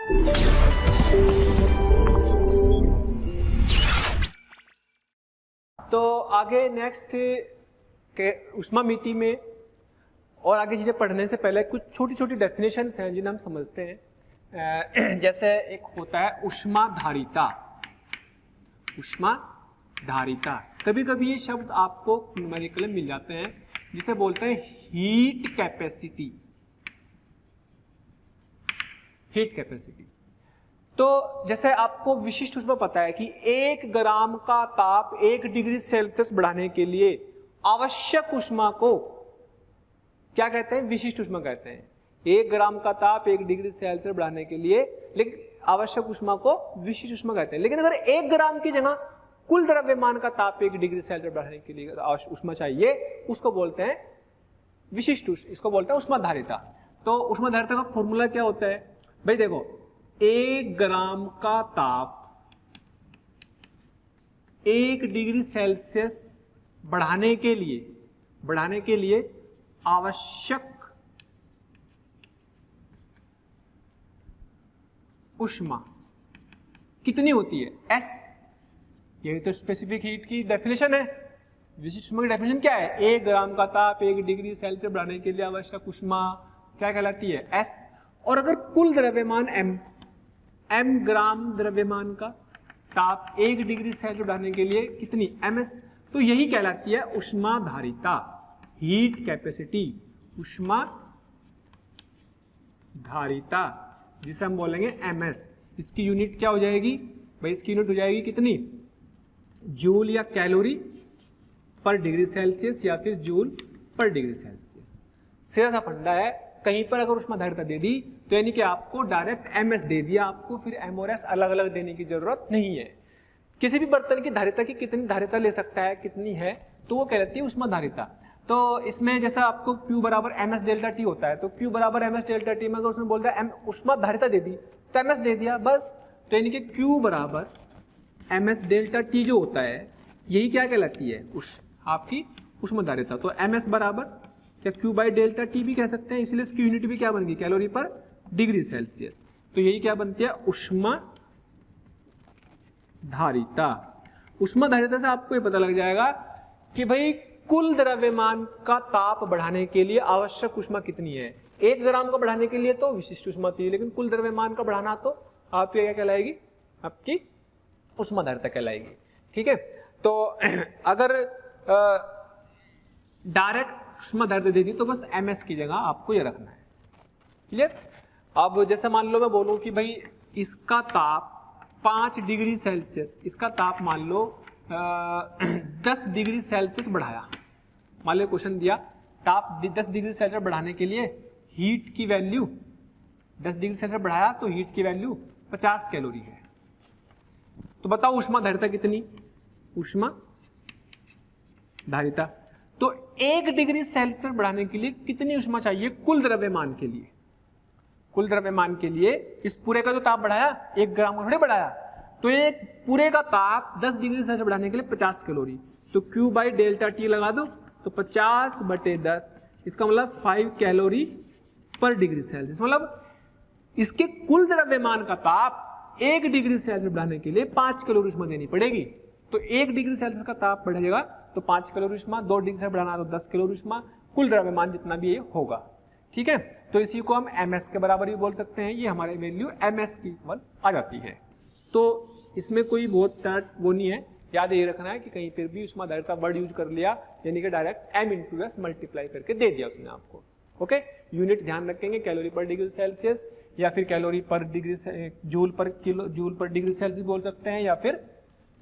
तो आगे नेक्स्ट के ऊष्मामिति में और आगे चीजें पढ़ने से पहले कुछ छोटी छोटी डेफिनेशंस हैं जिन्हें हम समझते हैं। जैसे एक होता है ऊष्माधारिता। ऊष्माधारिता, कभी कभी ये शब्द आपको न्यूमेरिकल में मिल जाते हैं, जिसे बोलते हैं हीट कैपेसिटी। हीट कैपेसिटी, तो जैसे आपको विशिष्ट ऊष्मा पता है कि 1 ग्राम का ताप 1 डिग्री सेल्सियस बढ़ाने के लिए आवश्यक ऊष्मा को क्या कहते हैं? विशिष्ट ऊष्मा कहते हैं। 1 ग्राम का ताप 1 डिग्री सेल्सियस बढ़ाने के लिए लेकिन आवश्यक ऊष्मा को विशिष्ट ऊष्मा कहते हैं। लेकिन अगर 1 ग्राम की जगह कुल द्रव्यमान का ताप 1 डिग्री सेल्सियस बढ़ाने के लिए ऊष्मा चाहिए, उसको बोलते हैं विशिष्ट ऊष्मा, इसको बोलते हैं ऊष्माधारिता। तो ऊष्माधारिता का फॉर्मूला क्या होता है भाई? देखो, 1 ग्राम का ताप 1 डिग्री सेल्सियस बढ़ाने के लिए आवश्यक ऊष्मा कितनी होती है? S। यही तो स्पेसिफिक हीट की डेफिनेशन है। विशिष्ट ऊष्मा की डेफिनेशन क्या है? 1 ग्राम का ताप 1 डिग्री सेल्सियस बढ़ाने के लिए आवश्यक ऊष्मा क्या कहलाती है? S। और अगर कुल द्रव्यमान m ग्राम द्रव्यमान का ताप 1 डिग्री सेल्सियस बढ़ाने के लिए कितनी? ms। तो यही कहलाती है ऊष्माधारिता, हीट कैपेसिटी, ऊष्माधारिता, जिसे हम बोलेंगे ms। इसकी यूनिट क्या हो जाएगी भाई? इसकी यूनिट हो जाएगी कितनी? जूल या कैलोरी पर डिग्री सेल्सियस या फिर जूल पर डिग्री सेल्सियस। सीधा सा फंडा है। कहीं पर अगर ऊष्माधारिता दे दी तो यानी कि आपको डायरेक्ट ms दे दिया, आपको फिर m और s अलग अलग देने की जरूरत नहीं है। किसी भी बर्तन की धारिता की कितनी धारिता ले सकता है, कितनी है, तो वो कहलाती है ऊष्माधारिता। तो इसमें जैसा आपको Q बराबर ms डेल्टा T होता है, तो Q बराबर ms डेल्टा T में अगर उसने बोल दिया ऊष्माधारिता दे दी तो ms दे दिया बस। तो यानी कि Q बराबर ms डेल्टा T जो होता है, यही क्या कहलाती है? आपकी ऊष्माधारिता। तो ms बराबर क्या Q बाई डेल्टा T भी कह सकते हैं, इसलिए इसकी यूनिट भी क्या बन गई? कैलोरी पर डिग्री सेल्सियस। तो यही क्या बनती है? ऊष्माधारिता। ऊष्माधारिता से आपको ये पता लग जाएगा कि भाई कुल द्रव्यमान का ताप बढ़ाने के लिए आवश्यक ऊष्मा कितनी है। 1 ग्राम का बढ़ाने के लिए तो विशिष्ट ऊष्मा थी, लेकिन कुल द्रव्यमान का बढ़ाना तो आपकी क्या कहलाएगी? आपकी ऊष्माधारिता कहलाएगी। ठीक है, तो अगर डायरेक्ट ऊष्माधारिता दे दी तो बस ms की जगह आपको ये रखना है। क्लियर? अब जैसे मान लो मैं बोलूं कि भाई इसका ताप 5 डिग्री सेल्सियस, इसका ताप मान लो 10 डिग्री सेल्सियस बढ़ाया। मान लो क्वेश्चन दिया ताप 10 डिग्री सेल्सियस बढ़ाने के लिए हीट की वैल्यू 10 डिग्री सेल्सियस बढ़ाया तो हीट की वैल्यू 50 कैलोरी है। तो बताओ ऊष्माधारिता कितनी? ऊष्माधारिता तो 1 डिग्री सेल्सियस बढ़ाने के लिए कितनी ऊष्मा चाहिए कुल द्रव्यमान के लिए? कुल द्रव्यमान के लिए इस पूरे का जो ताप बढ़ाया 1 ग्राम थोड़े बढ़ाया, तो एक पूरे का ताप 10 डिग्री सेल्सियस बढ़ाने के लिए 50 कैलोरी। तो Q बाई डेल्टा T लगा दो तो 50/10, इसका मतलब 5 कैलोरी पर डिग्री सेल्सियस। मतलब इसके कुल द्रव्यमान का ताप 1 डिग्री सेल्सियस बढ़ाने के लिए 5 कैलोरी ऊष्मा देनी पड़ेगी। तो 1 डिग्री सेल्सियस का ताप बढ़ेगा तो 5 कैलोरी ऊष्मा, 2 डिग्री सेल्सियस बढ़ाना तो 10 कैलोरी ऊष्मा, कुल द्रव्यमान जितना भी ये होगा। ठीक है, तो इसी को हम ms के बराबर भी बोल सकते हैं। ये हमारी वैल्यू ms की इक्वल आ जाती है। तो इसमें कोई बहुत वो नहीं है, याद ये रखना है कि कहीं पर भी ऊष्माधारिता वर्ड यूज कर लिया यानी कि direct m into s multiply करके दे दिया उसने आपको। ओके, यूनिट ध्यान रखेंगे, कैलोरी पर डिग्री सेल्सियस या फिर कैलोरी पर डिग्री जूल पर डिग्री सेल्सियस बोल सकते हैं, या फिर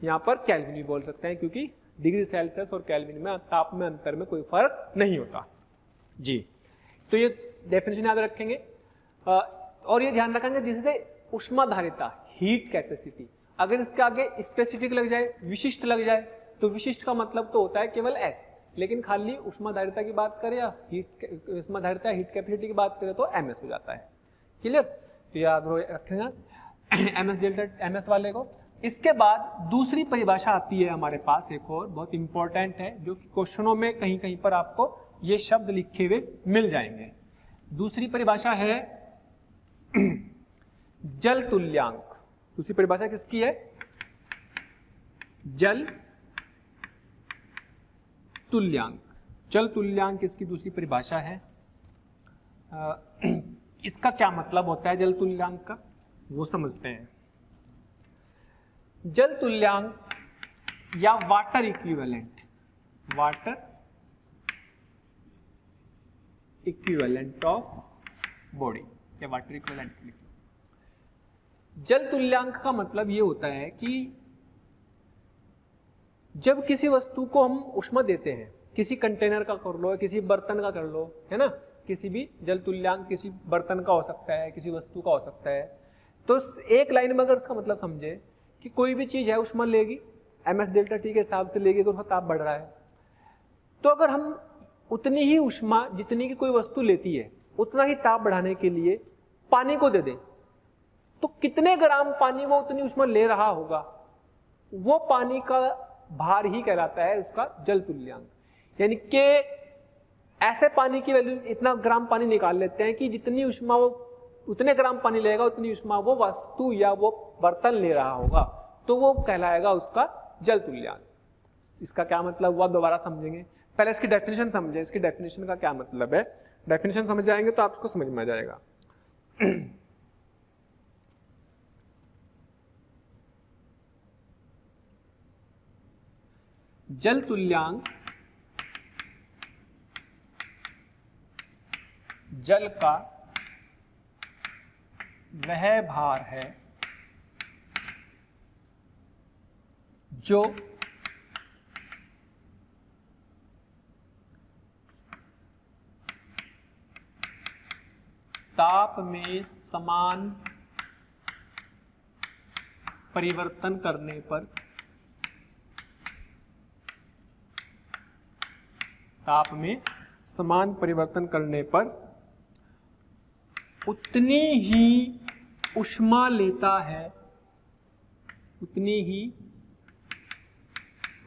यहाँ पर केल्विन भी बोल सकते हैं, क्योंकि डिग्री सेल्सियस और केल्विन में ताप में अंतर में कोई फर्क नहीं होता जी। तो ये डेफिनेशन याद रखेंगे और ये ध्यान रखेंगे जिससे ऊष्माधारिता, हीट कैपेसिटी, अगर इसके आगे स्पेसिफिक लग जाए, विशिष्ट लग जाए, तो विशिष्ट का मतलब तो होता है केवल s, लेकिन खाली ऊष्माधारिता की बात करें या ऊष्माधारिता हीट कैपेसिटी की बात करें तो ms हो जाता है। क्लियर? तो याद रखेगा ms डेल्टा ms वाले को। इसके बाद दूसरी परिभाषा आती है हमारे पास, एक और बहुत इंपॉर्टेंट है, जो कि क्वेश्चनों में कहीं कहीं पर आपको ये शब्द लिखे हुए मिल जाएंगे। दूसरी परिभाषा है जल तुल्यांक, दूसरी परिभाषा किसकी है? जल तुल्यांक। जल तुल्यांक इसकी दूसरी परिभाषा है। इसका क्या मतलब होता है जल तुल्यांक का, वो समझते हैं। जल तुल्यांक या water equivalent, water equivalent of body या वाटर इक्विवेलेंट। जल तुल्यांक का मतलब ये होता है कि जब किसी वस्तु को हम ऊष्मा देते हैं, किसी कंटेनर का कर लो, किसी बर्तन का कर लो, है ना, किसी भी जल तुल्यांक किसी बर्तन का हो सकता है, किसी वस्तु का हो सकता है। तो एक लाइन में अगर इसका मतलब समझे कि कोई भी चीज है ऊष्मा लेगी, ms डेल्टा टी के हिसाब से लेगी, तो उसका ताप बढ़ रहा है। तो अगर हम उतनी ही ऊष्मा जितनी की कोई वस्तु लेती है उतना ही ताप बढ़ाने के लिए पानी को दे दें, तो कितने ग्राम पानी वो उतनी ऊष्मा ले रहा होगा, वो पानी का भार ही कहलाता है उसका जल तुल्यांक। यानी कि ऐसे पानी की वैल्यू, इतना ग्राम पानी निकाल लेते हैं कि जितनी ऊष्मा वो, उतने ग्राम पानी लेगा उतनी ऊष्मा वो वस्तु या वो बर्तन ले रहा होगा, तो वो कहलाएगा उसका जल तुल्यांक। इसका क्या मतलब हुआ दोबारा समझेंगे, पहले इसकी डेफिनेशन समझें, इसकी डेफिनेशन का क्या मतलब है। डेफिनेशन समझ जाएंगे तो आपको समझ में आ जाएगा। जल तुल्यांक जल का वह भार है जो ताप में समान परिवर्तन करने पर, ताप में समान परिवर्तन करने पर उतनी ही ऊष्मा लेता है, उतनी ही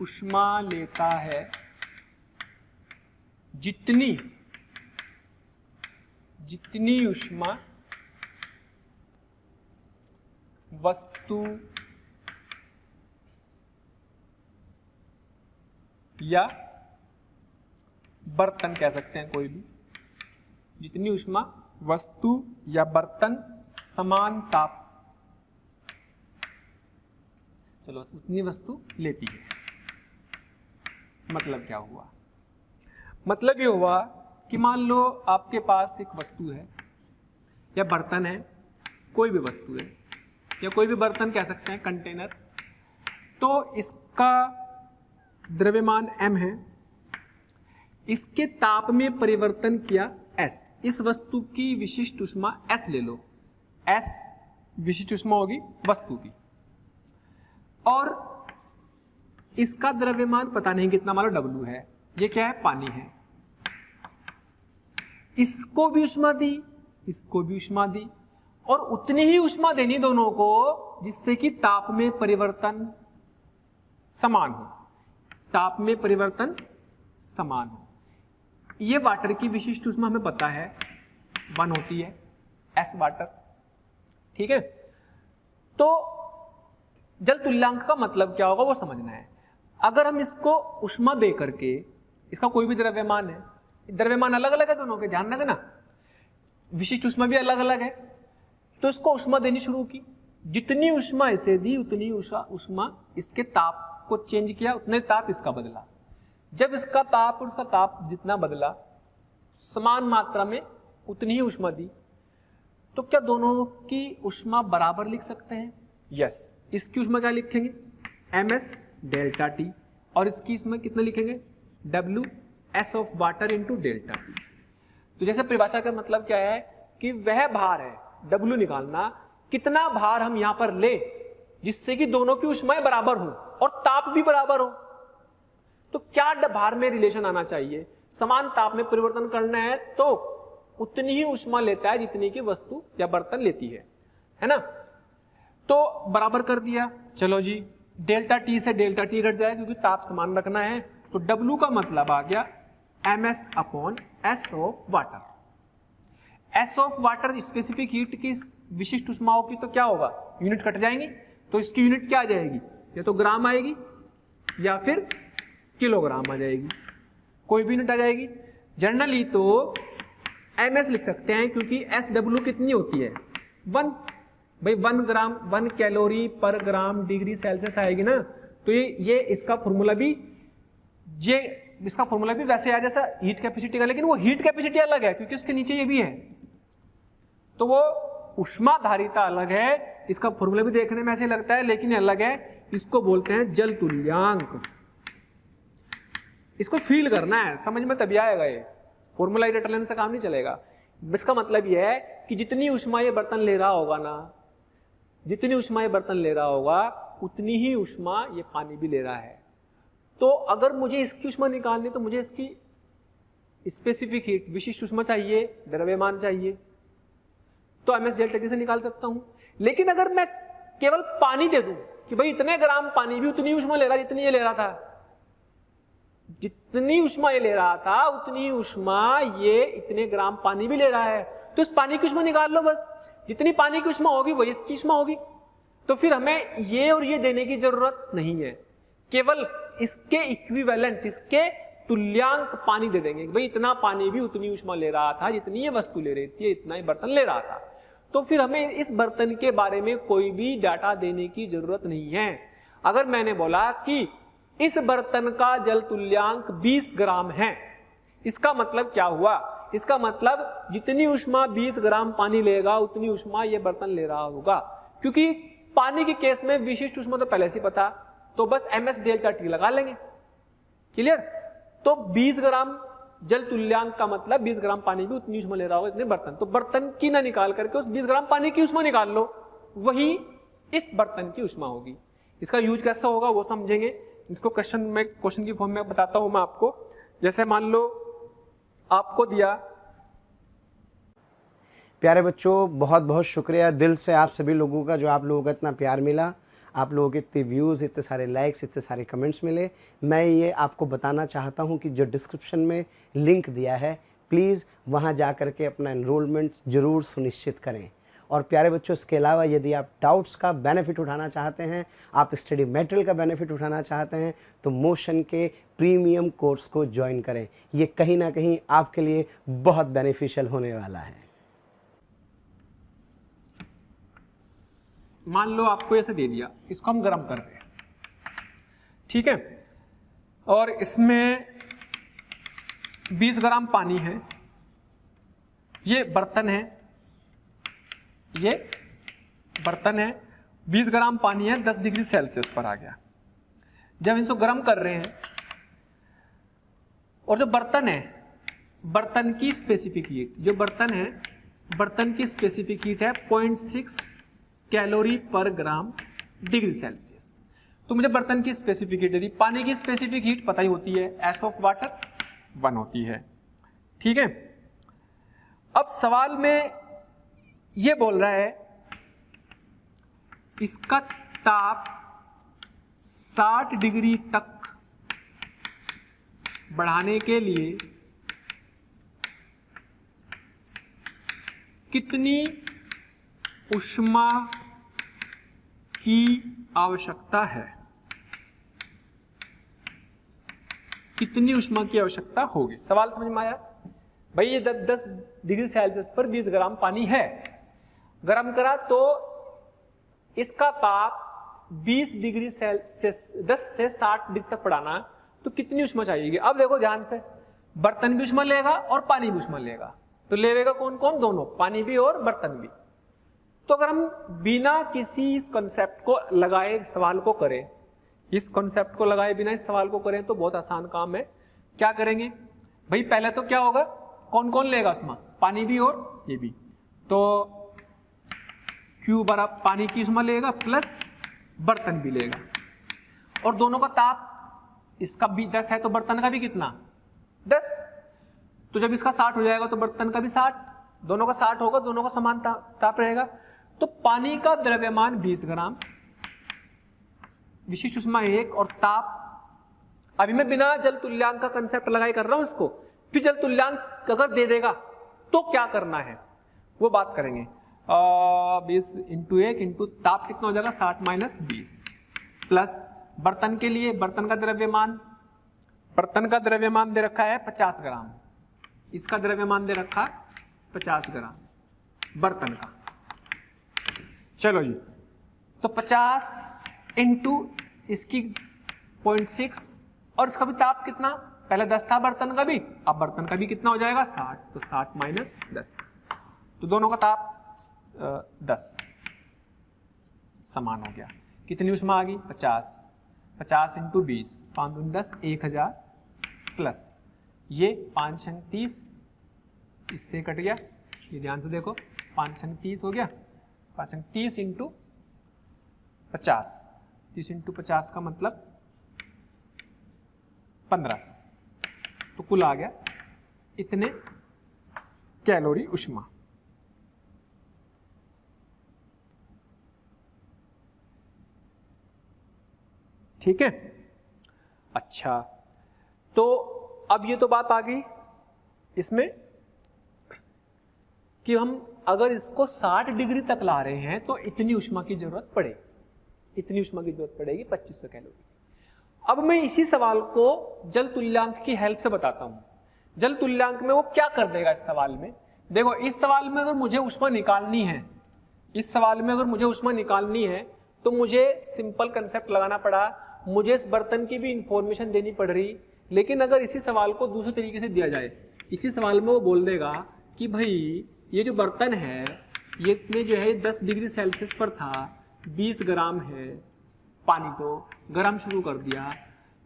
ऊष्मा लेता है जितनी ऊष्मा वस्तु या बर्तन कह सकते हैं, कोई भी, जितनी ऊष्मा वस्तु या बर्तन समान ताप, चलो उतनी वस्तु लेती है। मतलब क्या हुआ? मतलब ये हुआ कि मान लो आपके पास एक वस्तु है या बर्तन है, कोई भी वस्तु है या कोई भी बर्तन कह सकते हैं, कंटेनर, तो इसका द्रव्यमान m है, इसके ताप में परिवर्तन किया s, इस वस्तु की विशिष्ट ऊष्मा s ले लो, s विशिष्ट ऊष्मा होगी वस्तु की, और इसका द्रव्यमान पता नहीं कितना, मान लो W है, ये क्या है, पानी है। इसको भी ऊष्मा दी, इसको भी ऊष्मा दी, और उतनी ही ऊष्मा देनी दोनों को जिससे कि ताप में परिवर्तन समान हो, ताप में परिवर्तन समान हो। ये वाटर की विशिष्ट ऊष्मा हमें पता है 1 होती है, S वाटर, ठीक है। तो जल तुल्यांक का मतलब क्या होगा वो समझना है। अगर हम इसको ऊष्मा दे करके, इसका कोई भी द्रव्यमान है, द्रव्यमान अलग अलग है दोनों के, ध्यान रखना, विशिष्ट ऊष्मा भी अलग अलग है, तो इसको ऊष्मा देनी शुरू की, जितनी ऊष्मा इसे दी उतनी ऊष्मा इसके ताप को चेंज किया, उतने ताप इसका बदला। जब इसका ताप और उसका ताप जितना बदला, समान मात्रा में उतनी ही ऊष्मा दी, तो क्या दोनों की ऊष्मा बराबर लिख सकते हैं? यस। इसकी ऊष्मा क्या लिखेंगे? ms डेल्टा टी, और इसकी इसमें कितना लिखेंगे? W s of water into delta T. तो जैसे परिभाषा का मतलब क्या है कि वह भार है, W निकालना, कितना भार हम यहां पर ले जिससे कि दोनों की ऊष्माएं बराबर हो और ताप भी बराबर हो। तो क्या भार में रिलेशन आना चाहिए? समान ताप में परिवर्तन करना है तो उतनी ही ऊष्मा लेता है जितनी की वस्तु या बर्तन लेती है ना। तो बराबर कर दिया, चलो जी, डेल्टा टी से डेल्टा टी घट जाए क्योंकि ताप समान रखना है, तो W का मतलब आ गया ms upon s of water. S of water specific heat की विशिष्ट उष्माओं की तो क्या होगा, यूनिट कट जाएंगी, तो इसकी यूनिट क्या आ जाएगी, या तो ग्राम आएगी या फिर किलोग्राम आ जाएगी, कोई भी यूनिट आ जाएगी। जनरली तो ms लिख सकते हैं क्योंकि SW कितनी होती है 1, भाई 1 ग्राम 1 कैलोरी पर ग्राम डिग्री सेल्सियस आएगी ना, तो ये इसका फॉर्मूला भी वैसे है जैसा हीट कैपेसिटी का, लेकिन वो हीट कैपेसिटी अलग है क्योंकि उसके नीचे ये भी है, तो वो उष्मा धारिता अलग है, इसका फॉर्मूला भी देखने में ऐसे लगता है लेकिन अलग है, इसको बोलते हैं जल तुल्यांक। इसको फील करना है, समझ में तभी आएगा, ये फॉर्मूला एडिटर लेने से काम नहीं चलेगा। इसका मतलब यह है कि जितनी उष्मा ये बर्तन ले रहा होगा ना, जितनी उष्मा ये बर्तन ले रहा होगा उतनी ही उष्मा ये पानी भी ले रहा है। तो अगर मुझे इसकी उष्मा निकालनी तो मुझे इसकी स्पेसिफिक हीट विशिष्ट उष्मा चाहिए, द्रव्यमान चाहिए, तो ms डेल्टा टी से निकाल सकता हूं। लेकिन अगर मैं केवल पानी दे दूं कि भाई इतने ग्राम पानी भी उतनी उष्मा ले रहा जितनी ये ले रहा था, जितनी उष्मा ये ले रहा था उतनी उष्मा ये इतने ग्राम पानी भी ले रहा है, तो इस पानी की उष्मा निकाल लो बस, जितनी पानी की उष्मा होगी वही इसकी उष्मा होगी। तो फिर हमें ये और ये देने की जरूरत नहीं है, केवल इसके इक्विवेलेंट, इसके तुल्यांक पानी दे देंगे, भाई इतना पानी भी उतनी उष्मा ले रहा था जितनी ये वस्तु ले रही थी, इतना ही बर्तन ले रहा था। तो फिर हमें इस बर्तन के बारे में कोई भी डाटा देने की जरूरत नहीं है। अगर मैंने बोला कि इस बर्तन का जल तुल्यांक 20 ग्राम है, इसका मतलब क्या हुआ, इसका मतलब जितनी उष्मा 20 ग्राम पानी लेगा उतनी उष्मा ये बर्तन ले रहा होगा, क्योंकि पानी के केस में विशिष्ट उष्मा तो पहले से पता, तो बस ms डेल्टा टी लगा लेंगे। क्लियर? तो 20 ग्राम जल तुल्यांक का मतलब 20 ग्राम पानी भी उतनी उष्मा ले रहा होगा इतने बर्तन, तो बर्तन की ना निकाल करके उस 20 ग्राम पानी की उष्मा निकाल लो, वही इस बर्तन की उष्मा होगी। इसका यूज कैसा होगा वो समझेंगे, इसको क्वेश्चन की फॉर्म में बताता हूं मैं आपको। जैसे मान लो आपको दिया, प्यारे बच्चों बहुत बहुत शुक्रिया दिल से आप सभी लोगों का, जो आप लोगों का इतना प्यार मिला, आप लोगों के इतने व्यूज़, इतने सारे लाइक्स, इतने सारे कमेंट्स मिले। मैं ये आपको बताना चाहता हूँ कि जो डिस्क्रिप्शन में लिंक दिया है, प्लीज़ वहाँ जा कर के अपना एनरोलमेंट ज़रूर सुनिश्चित करें। और प्यारे बच्चों इसके अलावा यदि आप डाउट्स का बेनिफिट उठाना चाहते हैं, आप स्टडी मटेरियल का बेनिफिट उठाना चाहते हैं, तो मोशन के प्रीमियम कोर्स को ज्वाइन करें। ये कहीं ना कहीं आपके लिए बहुत बेनिफिशियल होने वाला है। मान लो आपको ऐसे दे दिया, इसको हम गर्म कर रहे हैं, ठीक है, और इसमें 20 ग्राम पानी है, ये बर्तन है, ये बर्तन है, 20 ग्राम पानी है, 10 डिग्री सेल्सियस पर आ गया। जब इसको गर्म कर रहे हैं और जो बर्तन है, बर्तन की स्पेसिफिक हीट, जो बर्तन है, बर्तन की स्पेसिफिक हीट है 0.6 कैलोरी पर ग्राम डिग्री सेल्सियस। तो मुझे बर्तन की स्पेसिफिक हीट दी, पानी की स्पेसिफिक हीट पता ही होती है, एस ऑफ वाटर 1 होती है, ठीक है। अब सवाल में ये बोल रहा है इसका ताप 60 डिग्री तक बढ़ाने के लिए कितनी उष्मा की आवश्यकता है, कितनी उष्मा की आवश्यकता होगी। सवाल समझ में आया? भाई ये 10 डिग्री सेल्सियस पर 20 ग्राम पानी है, गर्म करा तो इसका ताप 20 डिग्री सेल्सियस 10 से 60 डिग्री तक बढ़ाना, तो कितनी उष्मा चाहिए। अब देखो ध्यान से, बर्तन भी उष्मा लेगा और पानी भी उष्मा लेगा, तो लेगा कौन कौन, दोनों, पानी भी और बर्तन भी। तो अगर हम बिना किसी इस कॉन्सेप्ट को लगाए सवाल को करें, इस कॉन्सेप्ट को लगाए बिना इस सवाल को करें तो बहुत आसान काम है। क्या करेंगे भाई, पहले तो क्या होगा, कौन कौन लेगा उष्मा, पानी भी और ये भी, तो Q बराबर पानी की उष्मा लेगा प्लस बर्तन भी लेगा, और दोनों का ताप, इसका भी 10 है तो बर्तन का भी कितना 10, तो जब इसका 60 हो जाएगा तो बर्तन का भी 60, दोनों का 60 होगा, दोनों का समान ताप रहेगा। तो पानी का द्रव्यमान 20 ग्राम, विशिष्ट उष्मा 1 और ताप, अभी मैं बिना जल तुल्यांक का कंसेप्ट लगाई कर रहा हूं इसको, फिर जल तुल्यांक अगर दे देगा तो क्या करना है। वो बात करेंगे। 20 इंटू 1 इंटू ताप कितना हो जाएगा 60 माइनस 20 प्लस बर्तन के लिए बर्तन का द्रव्यमान दे रखा है 50 ग्राम, इसका द्रव्यमान दे रखा 50 ग्राम बर्तन का। चलो जी, तो 50 इंटू इसकी 0.6 और इसका भी ताप कितना, पहले 10 था बर्तन का भी, अब बर्तन का भी कितना हो जाएगा 60, तो 60 माइनस 10, तो दोनों का ताप 10 समान हो गया। कितनी ऊष्मा आ गई 50 इंटू 20, 5 दूनी 10, 1000 प्लस ये 5 छंग 30, इससे कट गया, ये ध्यान से देखो 5 छंग 30 हो गया, 5 छंग 30 इंटू 50, 30 इंटू 50 का मतलब 1500, तो कुल आ गया इतने कैलोरी ऊष्मा। ठीक है, अच्छा, तो अब ये तो बात आ गई इसमें कि हम अगर इसको 60 डिग्री तक ला रहे हैं तो इतनी ऊष्मा की जरूरत पड़ेगी, 2500 कैलोरी। अब मैं इसी सवाल को जल तुल्यांक की हेल्प से बताता हूं। जल तुल्यांक में वो क्या कर देगा इस सवाल में, देखो इस सवाल में अगर मुझे ऊष्मा निकालनी है, तो मुझे सिंपल कंसेप्ट लगाना पड़ा, मुझे इस बर्तन की भी इंफॉर्मेशन देनी पड़ रही। लेकिन अगर इसी सवाल को दूसरे तरीके से दिया जाए, इसी सवाल में वो बोल देगा कि भाई ये जो बर्तन है ये में जो है 10 डिग्री सेल्सियस पर था, 20 ग्राम है, पानी तो गर्म शुरू कर दिया,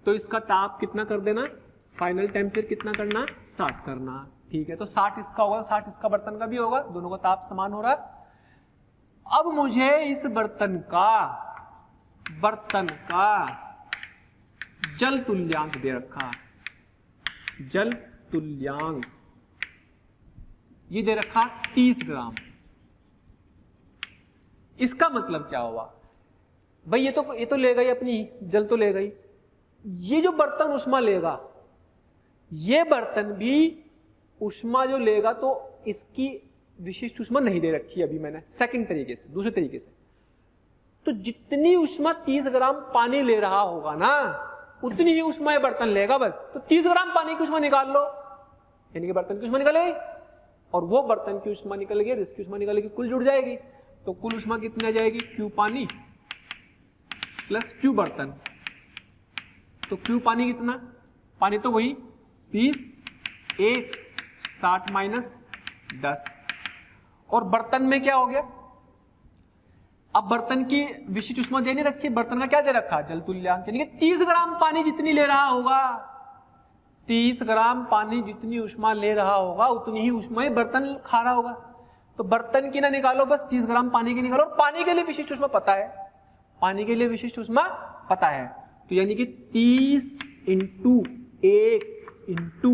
तो इसका ताप कितना कर देना, फाइनल टेम्परेचर कितना करना 60 करना। ठीक है, तो 60 इसका होगा, 60 इसका बर्तन का भी होगा, दोनों का ताप समान हो रहा है। अब मुझे इस बर्तन का जल तुल्यांक दे रखा, जल तुल्यांक ये दे रखा 30 ग्राम। इसका मतलब क्या हुआ भाई, ये तो ले गई अपनी जल, तो ले गई, ये जो बर्तन ऊष्मा लेगा, ये बर्तन भी ऊष्मा जो लेगा, तो इसकी विशिष्ट ऊष्मा नहीं दे रखी अभी मैंने, सेकंड तरीके से, दूसरे तरीके से, तो जितनी ऊष्मा 30 ग्राम पानी ले रहा होगा ना, उतनी ही ऊष्मा ये बर्तन लेगा बस। तो 30 ग्राम पानी की ऊष्मा निकाल लो, यानी कि बर्तन की ऊष्मा निकलेगी, और वो बर्तन की ऊष्मा निकलेगी, इसकी ऊष्मा निकलेगी, कुल जुड़ जाएगी। तो कुल ऊष्मा कितनी आ जाएगी, क्यू पानी प्लस क्यू बर्तन, तो क्यू पानी कितना, पानी तो वही 20, 1, 60 माइनस 10, और बर्तन में क्या हो गया, अब बर्तन की विशिष्ट ऊष्मा दे नहीं रखी, बर्तन का क्या दे रखा, जल तुल्यांक, यानी कि 30 ग्राम पानी जितनी ले रहा होगा, 30 ग्राम पानी जितनी ऊष्मा ले रहा होगा, उतनी ही ऊष्मा बर्तन खा रहा होगा। तो बर्तन की ना निकालो, बस 30 ग्राम पानी की निकालो, और पानी के लिए विशिष्ट ऊष्मा पता है, पानी के लिए विशिष्ट ऊष्मा पता है, तो यानी कि 30 इंटू 1 इंटू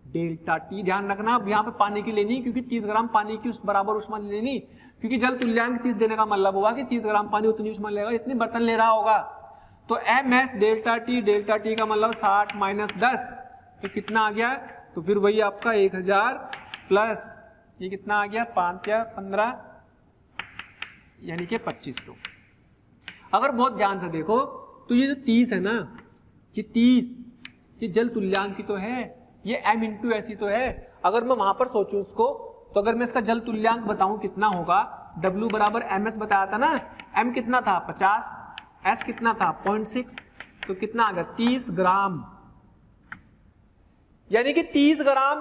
डेल्टा टी। ध्यान रखना अब यहाँ पे पानी की लेनी, क्योंकि 30 ग्राम पानी की उस बराबर ऊष्मा लेनी, क्योंकि जल तुल्यांक 30 देने का मतलब हुआ कि 30 ग्राम पानी उतनी ऊष्मा लेगा इतनी बर्तन ले रहा होगा। तो एम एस डेल्टा टी का मतलब 60 माइनस 10, तो कितना आ गया, तो फिर वही आपका 1000 प्लस ये कितना आ गया 5 या 15, यानी कि 2500। अगर बहुत ध्यान से देखो तो ये जो 30 है ना, ये 30 ये जल तुल्यांक की तो है, ये m इंटू ऐसी तो है। अगर मैं वहां पर सोचूं इसको, तो अगर मैं इसका जल तुल्यांक बताऊं कितना होगा, W बराबर ms बताया था ना, m कितना था 50, s कितना था 0.6, तो कितना आ गया 30 ग्राम, यानी कि 30 ग्राम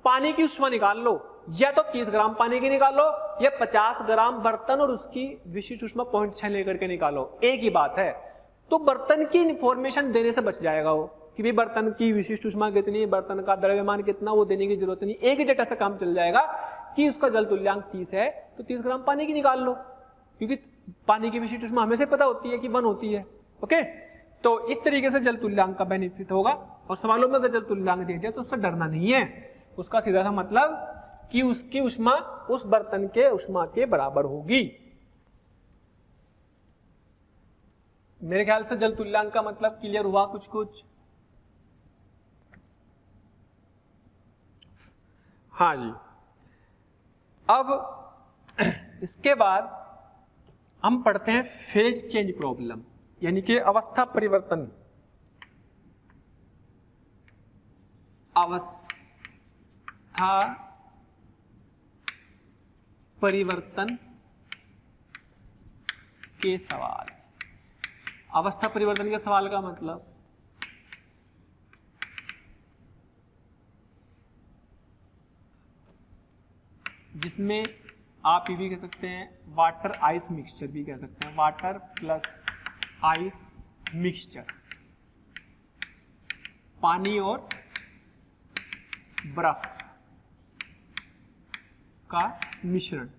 पानी की ऊष्मा निकाल लो, या तो 30 ग्राम पानी की निकालो, या 50 ग्राम बर्तन और उसकी विशिष्ट ऊष्मा 0.6 लेकर के निकालो, एक ही बात है। तो बर्तन की इंफॉर्मेशन देने से बच जाएगा वो, कि भाई बर्तन की विशिष्ट ऊष्मा कितनी, बर्तन का द्रव्यमान कितना, वो देने की जरूरत नहीं, एक ही डेटा से काम चल जाएगा कि उसका जल तुल्यांक 30 है, तो 30 ग्राम पानी की निकाल लो, क्योंकि पानी की विशिष्ट ऊष्मा हमेशा पता होती है कि 1 होती है। ओके, तो इस तरीके से जल तुल्यांक का बेनिफिट होगा, और सवालों में अगर जल तुल्यांक दे दिया तो उससे डरना नहीं है, उसका सीधा सा मतलब कि उसकी ऊष्मा उस बर्तन के ऊष्मा के बराबर होगी। मेरे ख्याल से जल तुल्यांक का मतलब क्लियर हुआ कुछ कुछ। हाँ जी, अब इसके बाद हम पढ़ते हैं फेज चेंज प्रॉब्लम, यानी कि अवस्था परिवर्तन के सवाल। अवस्था परिवर्तन के सवाल का मतलब जिसमें आप ये भी कह सकते हैं वाटर आइस मिक्सचर भी कह सकते हैं, वाटर प्लस आइस मिक्सचर, पानी और बर्फ का मिश्रण,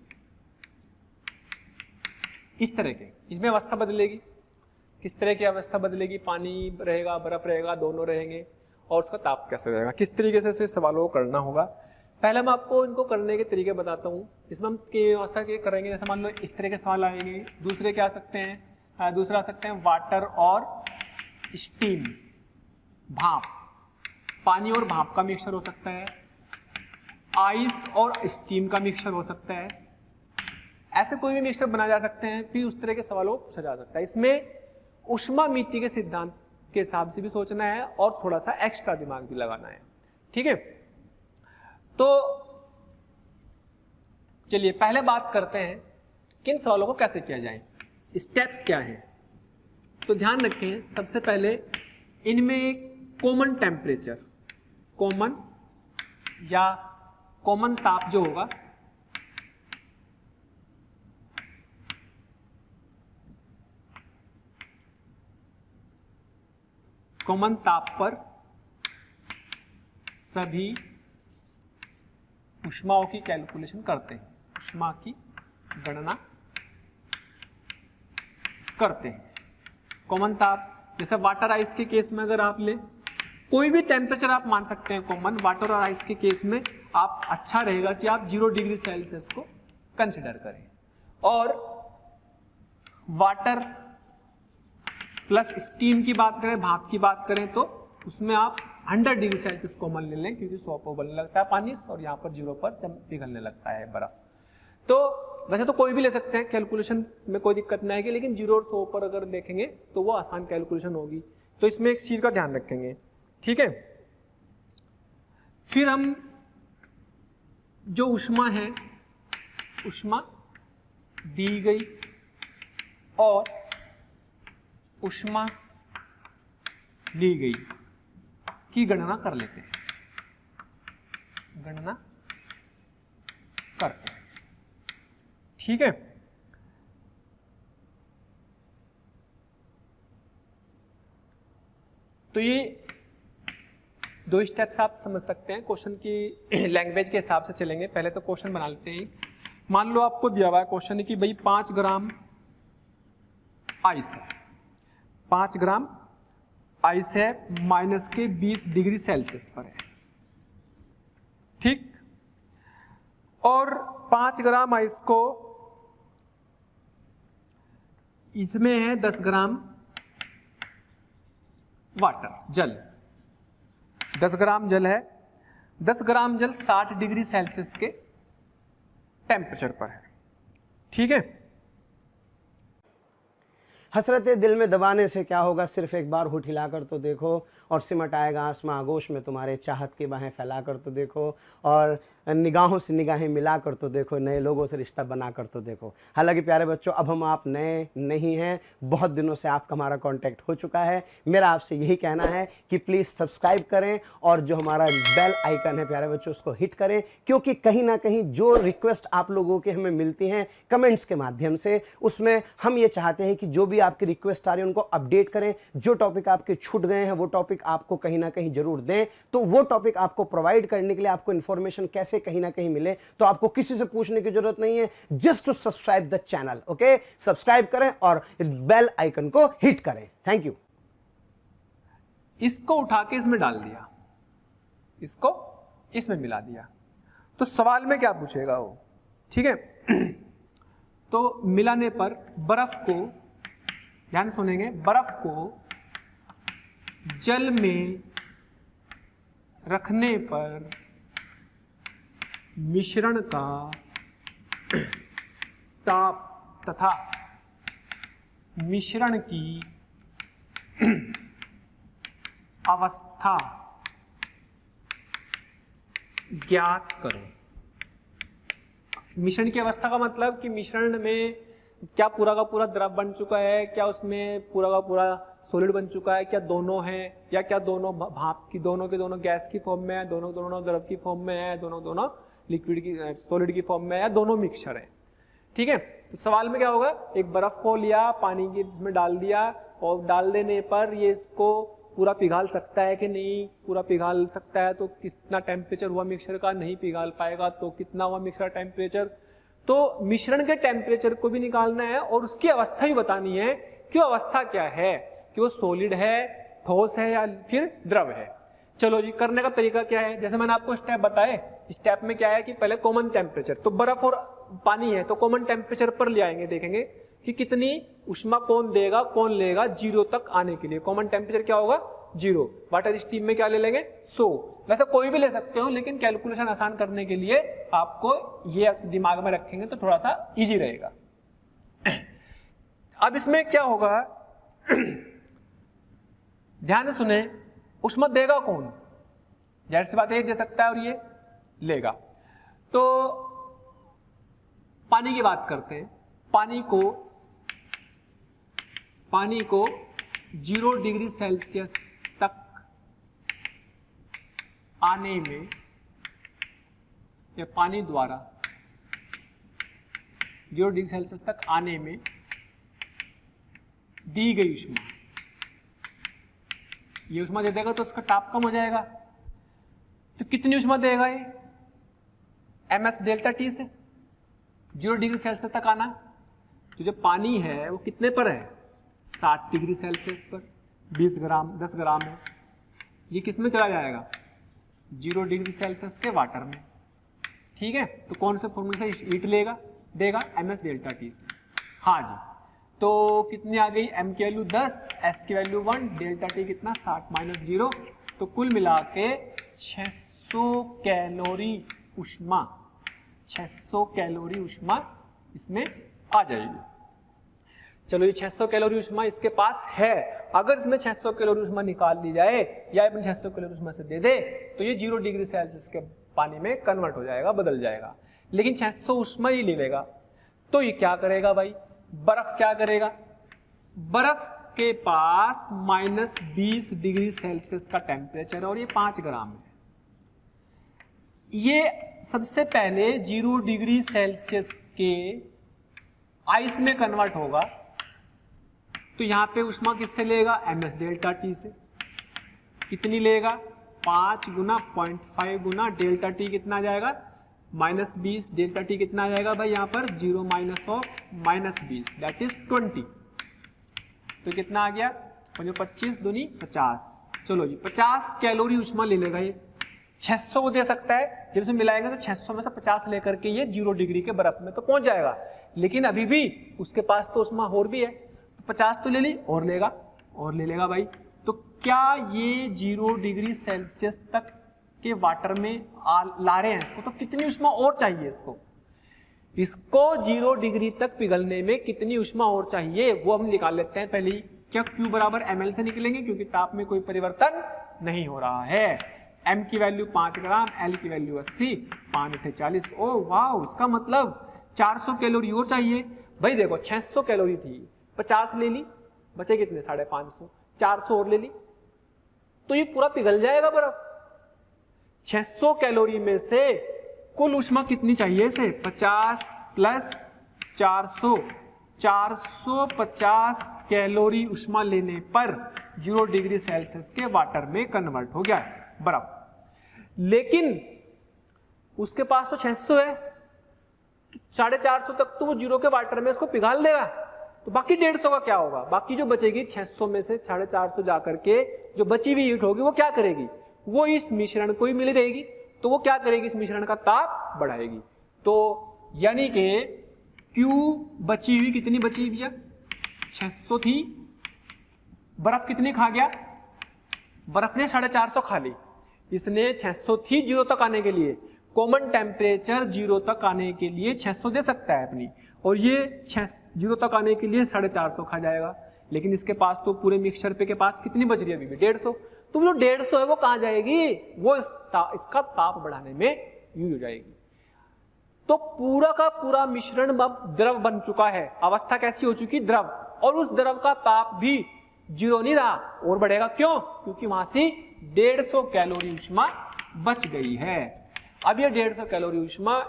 इस तरह के। इसमें अवस्था बदलेगी, किस तरह की अवस्था बदलेगी, पानी रहेगा, बर्फ रहेगा, दोनों रहेंगे, और उसका ताप कैसे रहेगा, किस तरीके से सवालों को करना होगा। पहले मैं आपको इनको करने के तरीके बताता हूँ। इसमें हम की अवस्था के करेंगे, जैसे मान लो इस तरह के सवाल आएंगे। दूसरे क्या आ सकते हैं, दूसरा आ सकते हैं वाटर और स्टीम, भाप, पानी और भाप का मिक्सचर हो सकता है, आइस और स्टीम का मिक्सचर हो सकता है, ऐसे कोई भी मिक्सचर बनाए जा सकते हैं। फिर उस तरह के सवालों को पूछा जा सकता है। इसमें ऊष्मामिति के सिद्धांत के हिसाब से भी सोचना है और थोड़ा सा एक्स्ट्रा दिमाग भी लगाना है, ठीक है। तो चलिए पहले बात करते हैं किन सवालों को कैसे किया जाए, स्टेप्स क्या हैं। तो ध्यान रखें, सबसे पहले इनमें कॉमन टेम्परेचर, कॉमन या कॉमन ताप जो होगा, कॉमन ताप पर सभी ऊष्माओं की कैलकुलेशन करते हैं, ऊष्मा की गणना करते हैं। कॉमन ताप, जैसे वाटर आइस के केस में अगर आप ले, कोई भी टेम्परेचर आप मान सकते हैं कॉमन। वाटर और आइस के केस में आप अच्छा रहेगा कि आप 0 डिग्री सेल्सियस को कंसिडर करें, और वाटर प्लस स्टीम की बात करें, भाप की बात करें, तो उसमें आप 100 डिग्री सेल्सियस कॉमन ले लें, क्योंकि 100 पर उबलने लगता है पानी और यहाँ पर 0 पर जब पिघलने लगता है बर्फ। तो वैसे तो कोई भी ले सकते हैं, कैलकुलेशन में कोई दिक्कत नहीं आएगी, लेकिन 0 और 100 पर अगर देखेंगे तो वो आसान कैलकुलेशन होगी। तो इसमें एक चीज का ध्यान रखेंगे, ठीक है। फिर हम जो ऊष्मा है, ऊष्मा दी गई और ऊष्मा ली गई की गणना कर लेते हैं, गणना करते हैं, ठीक है। तो ये 2 स्टेप्स आप समझ सकते हैं। क्वेश्चन की लैंग्वेज के हिसाब से चलेंगे। पहले तो क्वेश्चन बना लेते हैं। मान लो आपको दिया हुआ है क्वेश्चन कि भाई 5 ग्राम आइस है, 5 ग्राम आइस है, माइनस के 20 डिग्री सेल्सियस पर है, ठीक। और 5 ग्राम आइस को, इसमें है 10 ग्राम वाटर, जल, 10 ग्राम जल है। 10 ग्राम जल 60 डिग्री सेल्सियस के टेम्परेचर पर है, ठीक है। हसरतें दिल में दबाने से क्या होगा, सिर्फ एक बार होठ हिलाकर तो देखो, और सिमट आएगा आसमां आगोश में तुम्हारे, चाहत की बाहें फैलाकर तो देखो, और निगाहों से निगाहें मिलाकर तो देखो, नए लोगों से रिश्ता बनाकर तो देखो। हालांकि प्यारे बच्चों, अब हम आप नए नहीं हैं, बहुत दिनों से आपका हमारा कांटेक्ट हो चुका है। मेरा आपसे यही कहना है कि प्लीज़ सब्सक्राइब करें, और जो हमारा बेल आइकन है प्यारे बच्चों, उसको हिट करें, क्योंकि कहीं ना कहीं जो रिक्वेस्ट आप लोगों के हमें मिलती हैं कमेंट्स के माध्यम से, उसमें हम ये चाहते हैं कि जो भी आपकी रिक्वेस्ट आ रही है उनको अपडेट करें। जो टॉपिक आपके छूट गए हैं वो टॉपिक आपको कहीं ना कहीं जरूर दें। तो वो टॉपिक आपको प्रोवाइड करने के लिए आपको इन्फॉर्मेशन कैसे कहीं ना कहीं मिले, तो आपको किसी से पूछने की जरूरत नहीं है, just to subscribe the channel. Okay, subscribe करें और बेल आइकन को हिट करें। Thank you. इसको उठा के इसमें डाल दिया, इसको इसमें मिला दिया, तो सवाल में क्या पूछेगा वो, ठीक है। तो मिलाने पर बर्फ को, ध्यान सुनेंगे, बर्फ को जल में रखने पर मिश्रण का ताप तथा मिश्रण की अवस्था ज्ञात करो। मिश्रण की अवस्था का मतलब कि मिश्रण में क्या पूरा का पूरा द्रव बन चुका है, क्या उसमें पूरा का पूरा सॉलिड बन चुका है, क्या दोनों है, या क्या दोनों भाप की दोनों के दोनों गैस की फॉर्म में है, दोनों दोनों द्रव की फॉर्म में है, दोनों दोनों लिक्विड की सॉलिड की फॉर्म में है, या दोनों मिक्सचर है। ठीक है, तो सवाल में क्या होगा, एक बर्फ को लिया, पानी के में डाल दिया, और डाल देने पर ये इसको पूरा पिघाल सकता है कि नहीं, पूरा पिघाल सकता है तो कितना टेम्परेचर हुआ मिक्सचर का, नहीं पिघाल पाएगा तो कितना हुआ मिक्सचर टेम्परेचर। तो मिश्रण के टेम्परेचर को भी निकालना है और उसकी अवस्था भी बतानी है कि वो अवस्था क्या है, कि वो सॉलिड है, ठोस है या फिर द्रव है। चलो जी, करने का तरीका क्या है, जैसे मैंने आपको स्टेप बताए, स्टेप में क्या है कि पहले कॉमन टेम्परेचर, तो बर्फ और पानी है तो कॉमन टेम्परेचर पर ले आएंगे, देखेंगे कि कितनी उष्मा कौन देगा, कौन लेगा 0 तक आने के लिए। कॉमन टेम्परेचर क्या होगा 0। वाटर स्टीम में क्या ले लेंगे 100। वैसे कोई भी ले सकते हो, लेकिन कैलकुलेशन आसान करने के लिए आपको ये दिमाग में रखेंगे तो थोड़ा सा इजी रहेगा। अब इसमें क्या होगा, ध्यान से सुने, उष्मा देगा कौन, जाहिर सी बात है दे सकता है और ये लेगा। तो पानी की बात करते हैं। पानी को 0 डिग्री सेल्सियस तक आने में, या पानी द्वारा 0 डिग्री सेल्सियस तक आने में दी गई उष्मा, ये उष्मा दे देगा तो उसका ताप कम हो जाएगा। तो कितनी उष्मा देगा ये, ms डेल्टा टी से 0 डिग्री सेल्सियस तक आना। तो जो पानी है वो कितने पर है, 60 डिग्री सेल्सियस पर, 10 ग्राम है। ये किस में चला जाएगा, 0 डिग्री सेल्सियस के वाटर में। ठीक है, तो कौन से फॉर्मूले से हीट देगा ms डेल्टा टी से। हाँ जी, तो कितनी आ गई, m की वैल्यू 10, s की वैल्यू 1, डेल्टा टी कितना 60 माइनस 0, तो कुल मिला के 600 कैलोरी उष्मा, 600 कैलोरी उष्मा इसमें आ जाएगी। चलो ये 600 कैलोरी उष्मा इसके पास है, अगर इसमें 600 कैलोरी उष्मा निकाल ली जाए या अपने 600 कैलोरी उष्मा से दे दे तो ये 0 डिग्री सेल्सियस के पानी में कन्वर्ट हो जाएगा, बदल जाएगा। लेकिन 600 उष्मा ही ले लेगा तो ये क्या करेगा भाई, बर्फ क्या करेगा, बर्फ के पास -20 डिग्री सेल्सियस का टेम्परेचर और ये 5 ग्राम है। ये सबसे पहले 0 डिग्री सेल्सियस के आइस में कन्वर्ट होगा, तो यहां पे उष्मा किससे लेगा, ms डेल्टा टी से। कितनी लेगा, 5 गुना 0.5 गुना डेल्टा टी कितना आ जाएगा, -20, डेल्टा टी कितना आ जाएगा भाई यहाँ पर 0 माइनस ऑफ -20 दैट इज 20। तो कितना आ गया, 25 दूनी 50। चलो जी, 50 कैलोरी उष्मा ले लेगा ये, 600 वो दे सकता है, जब इसे मिलाएंगे तो 600 में से 50 लेकर के ये 0 डिग्री के बर्फ में तो पहुंच जाएगा। लेकिन अभी भी उसके पास तो उष्मा और भी है, तो 50 तो ले ली और ले लेगा भाई। तो क्या ये 0 डिग्री सेल्सियस तक के वाटर में ला रहे हैं इसको, तो कितनी उष्मा और चाहिए इसको 0 डिग्री तक पिघलने में कितनी उष्मा और चाहिए वो हम निकाल लेते हैं पहले ही। क्या Q बराबर ml से निकलेंगे, क्योंकि ताप में कोई परिवर्तन नहीं हो रहा है। m की वैल्यू 5 ग्राम, l की वैल्यू 80, 5 × 40। ओ वाह, इसका मतलब 400 कैलोरी और चाहिए भाई। देखो 600 कैलोरी थी, 50 ले ली, बचे कितने 550, 400 और ले ली तो ये पूरा पिघल जाएगा बर्फ। 600 कैलोरी में से कुल उष्मा कितनी चाहिए इसे, 50 प्लस 400, 450 कैलोरी उष्मा लेने पर 0 डिग्री सेल्सियस के वाटर में कन्वर्ट हो गया बर्फ। लेकिन उसके पास तो 600 है, 450 तक तो वो 0 के वाटर में इसको पिघाल देगा। तो बाकी 150 का क्या होगा, बाकी जो बचेगी 600 में से 450 जाकर के जो बची हुई हीट होगी वो क्या करेगी, वो इस मिश्रण को ही मिली रहेगी। तो वो क्या करेगी, इस मिश्रण का ताप बढ़ाएगी। तो यानी कि Q बची हुई कितनी बची हुई, 600 थी, बर्फ कितनी खा गया, बर्फ ने 450 खा ली, इसने 600 थी 0 तक आने के लिए, कॉमन टेम्परेचर 0 तक आने के लिए 600 दे सकता है अपनी, और ये 0 तक आने के लिए 450 खा जाएगा। लेकिन इसके पास तो पूरे मिक्सचर पे के पास कितनी बच रही है अभी भी 150, तो जो 150 है वो कहाँ जाएगी, वो इसका ताप बढ़ाने में यूज हो जाएगी। तो पूरा का पूरा मिश्रण अब द्रव बन चुका है, अवस्था कैसी हो चुकी, द्रव, और उस द्रव का ताप भी 0 नहीं रहा और बढ़ेगा, क्यों, क्योंकि वहां से 150 कैलोरी ऊष्मा बच गई है। अब ये 150 कैलोरी ऊष्मा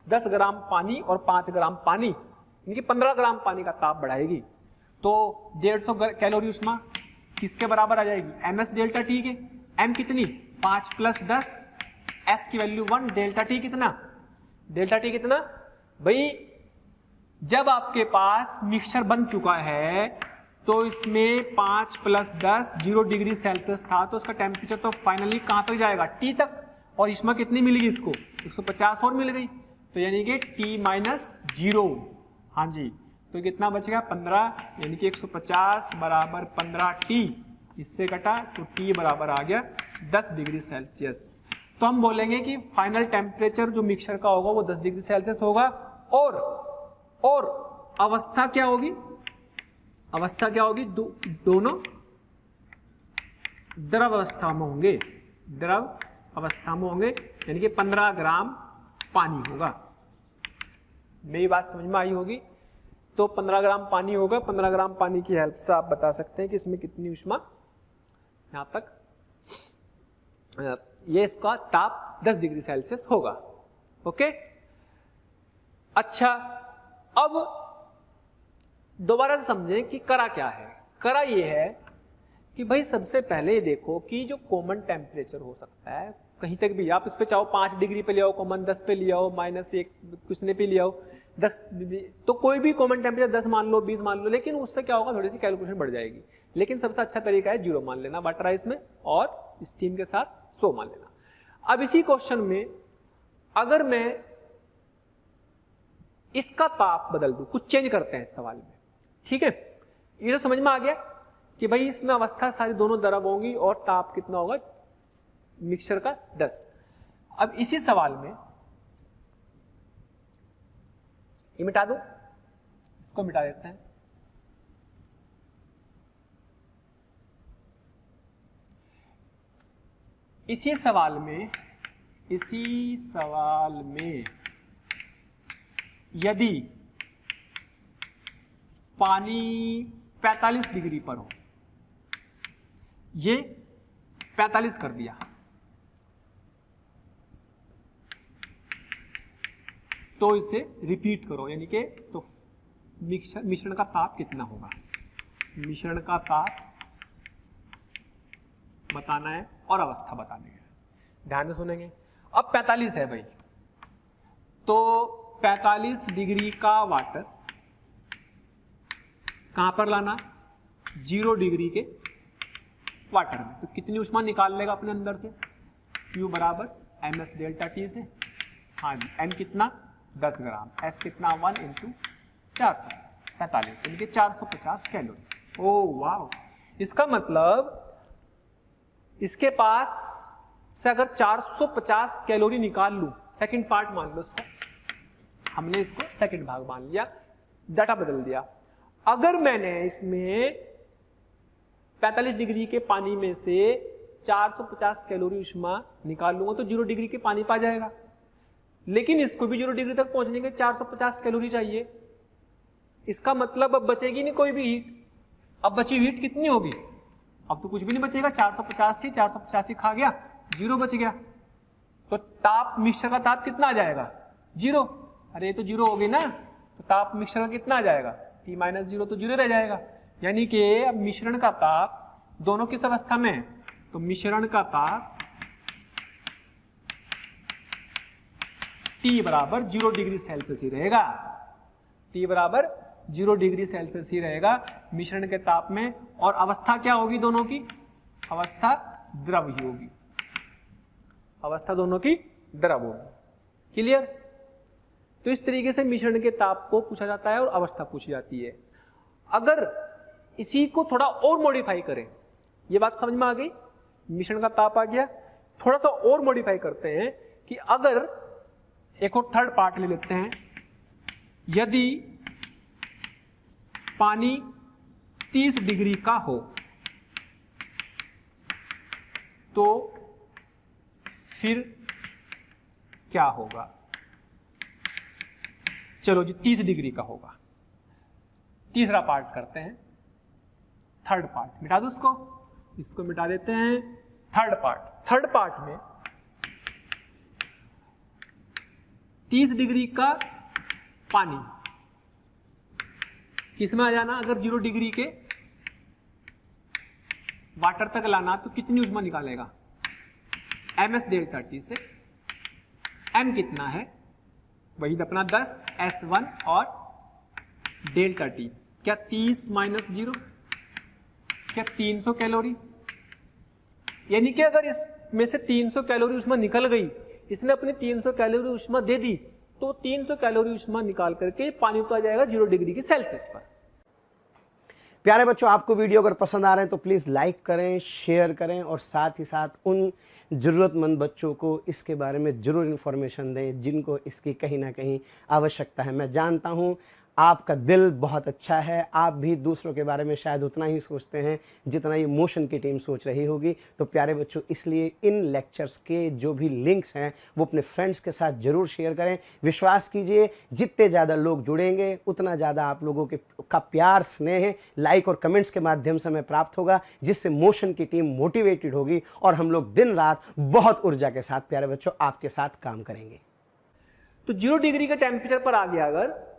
10 ग्राम पानी और 5 ग्राम पानी, यानी कि 15 ग्राम पानी का ताप बढ़ाएगी। तो 150 कैलोरी ऊष्मा किसके बराबर आ जाएगी, ms डेल्टा टी के। m कितनी, 5 + 10, s की वैल्यू 1, डेल्टा टी कितना, डेल्टा टी कितना भाई, जब आपके पास मिक्सचर बन चुका है तो इसमें 5 + 10 0 डिग्री सेल्सियस था, तो उसका टेम्परेचर तो फाइनली कहां तक जाएगा, टी तक, और ऊष्मा कितनी मिलेगी इसको, 150 और मिल गई, तो यानी कि T - 0, हाँ जी, तो कितना बचेगा 15, यानी कि 150 बराबर 15T, इससे कटा तो T बराबर आ गया 10 डिग्री सेल्सियस। तो हम बोलेंगे कि फाइनल टेम्परेचर जो मिक्सचर का होगा वो 10 डिग्री सेल्सियस होगा, और अवस्था क्या होगी, अवस्था क्या होगी, दोनों द्रव अवस्था में होंगे, द्रव अवस्था में होंगे, यानी कि 15 ग्राम पानी होगा। मेरी बात समझ में आई होगी, तो 15 ग्राम पानी होगा, 15 ग्राम पानी की हेल्प से आप बता सकते हैं कि इसमें कितनी ऊष्मा, यहां तक ये इसका ताप 10 डिग्री सेल्सियस होगा। ओके, अच्छा, अब दोबारा से समझें कि करा क्या है। करा ये है कि भाई सबसे पहले देखो कि जो कॉमन टेम्परेचर हो सकता है कहीं तक भी, आप इस पे चाहो 5 डिग्री पे ले आओ कॉमन, 10 पे ले आओ, -1 कुछ ने पे ले आओ, 10, तो कोई भी कॉमन टेम्परेचर 10 मान लो, 20 मान लो, लेकिन उससे क्या होगा, थोड़ी सी कैलकुलेशन बढ़ जाएगी। लेकिन सबसे अच्छा तरीका है 0 मान लेना वाटर आइस में, और स्टीम के साथ 100 मान लेना। अब इसी क्वेश्चन में अगर मैं इसका ताप बदल दूं, कुछ चेंज करते हैं इस सवाल में, ठीक है, ये तो समझ में आ गया कि भाई इसमें अवस्था सारी दोनों द्रव होंगी और ताप कितना होगा मिक्सचर का 10। अब इसी सवाल में ये मिटा दूं, इसको मिटा देते हैं, इसी सवाल में यदि पानी 45 डिग्री पर हो, ये 45 कर दिया, तो इसे रिपीट करो, यानी कि तो मिश्रण का ताप कितना होगा, मिश्रण का ताप बताना है और अवस्था बतानी है, ध्यान से सुनेंगे। अब 45 है भाई, तो 45 डिग्री का वाटर कहां पर लाना, 0 डिग्री के वाटर में, तो कितनी ऊष्मा निकाल लेगा अपने अंदर से, Q बराबर ms डेल्टा टी से, हाँ जी, m कितना 10 ग्राम, s कितना 1 × 445, यानी कि 450 कैलोरी। ओह वाह, इसका मतलब इसके पास से अगर 450 कैलोरी निकाल लूं, सेकंड पार्ट मान लो इसको, हमने इसको सेकंड भाग मान लिया, डाटा बदल दिया। अगर मैंने इसमें 45 डिग्री के पानी में से 450 कैलोरी ऊष्मा निकाल लूंगा तो 0 डिग्री के पानी पा जाएगा, लेकिन इसको भी 0 डिग्री तक पहुंचने के 450 कैलोरी चाहिए। इसका मतलब अब बचेगी नहीं कोई भी हीट, अब बची हीट कितनी होगी, अब तो कुछ भी नहीं बचेगा, 450 थी, 485 खा गया, 0 बच गया, तो ताप मिक्सचर का ताप कितना आ जाएगा, 0। अरे ये तो 0 हो गई ना, तो ताप मिक्सचर का कितना आ जाएगा, T-0, तो 0 रह जाएगा। यानी कि अब मिश्रण का ताप दोनों किस अवस्था में है, तो मिश्रण का ताप T बराबर 0 डिग्री सेल्सियस ही रहेगा, T बराबर 0 डिग्री सेल्सियस ही रहेगा मिश्रण के ताप में, और अवस्था क्या होगी दोनों की, अवस्था द्रव ही होगी, अवस्था दोनों की द्रव होगी। क्लियर? तो इस तरीके से मिश्रण के ताप को पूछा जाता है और अवस्था पूछी जाती है। अगर इसी को थोड़ा और मॉडिफाई करें, ये बात समझ में आ गई, मिश्रण का ताप आ गया, थोड़ा सा और मॉडिफाई करते हैं कि अगर एक और थर्ड पार्ट ले लेते हैं, यदि पानी 30 डिग्री का हो तो फिर क्या होगा। चलो जी 30 डिग्री का होगा। तीसरा पार्ट करते हैं, थर्ड पार्ट मिटा दो इसको मिटा देते हैं। थर्ड पार्ट में 30 डिग्री का पानी किसमें आ जाना, अगर 0 डिग्री के वाटर तक लाना तो कितनी ऊष्मा निकालेगा, ms डेल्टा टी से। m कितना है, वही अपना 10 S1 और डेल्टा टी, क्या 30 माइनस 0, क्या 300 कैलोरी। यानी कि अगर इसमें से 300 कैलोरी ऊष्मा निकल गई, इसने अपनी 300 कैलोरी ऊष्मा दे दी, तो 300 कैलोरी ऊष्मा निकाल करके पानी तो आ जाएगा 0 डिग्री के सेल्सियस पर। प्यारे बच्चों, आपको वीडियो अगर पसंद आ रहे हैं तो प्लीज़ लाइक करें, शेयर करें और साथ ही साथ उन ज़रूरतमंद बच्चों को इसके बारे में ज़रूर इन्फॉर्मेशन दें जिनको इसकी कहीं ना कहीं आवश्यकता है। मैं जानता हूं आपका दिल बहुत अच्छा है, आप भी दूसरों के बारे में शायद उतना ही सोचते हैं जितना ये मोशन की टीम सोच रही होगी। तो प्यारे बच्चों, इसलिए इन लेक्चर्स के जो भी लिंक्स हैं वो अपने फ्रेंड्स के साथ ज़रूर शेयर करें। विश्वास कीजिए, जितने ज़्यादा लोग जुड़ेंगे उतना ज़्यादा आप लोगों का प्यार, स्नेह, लाइक और कमेंट्स के माध्यम से हमें प्राप्त होगा, जिससे मोशन की टीम मोटिवेटेड होगी और हम लोग दिन रात बहुत ऊर्जा के साथ प्यारे बच्चों आपके साथ काम करेंगे। तो 0 डिग्री के टेम्परेचर पर आ गया अगर,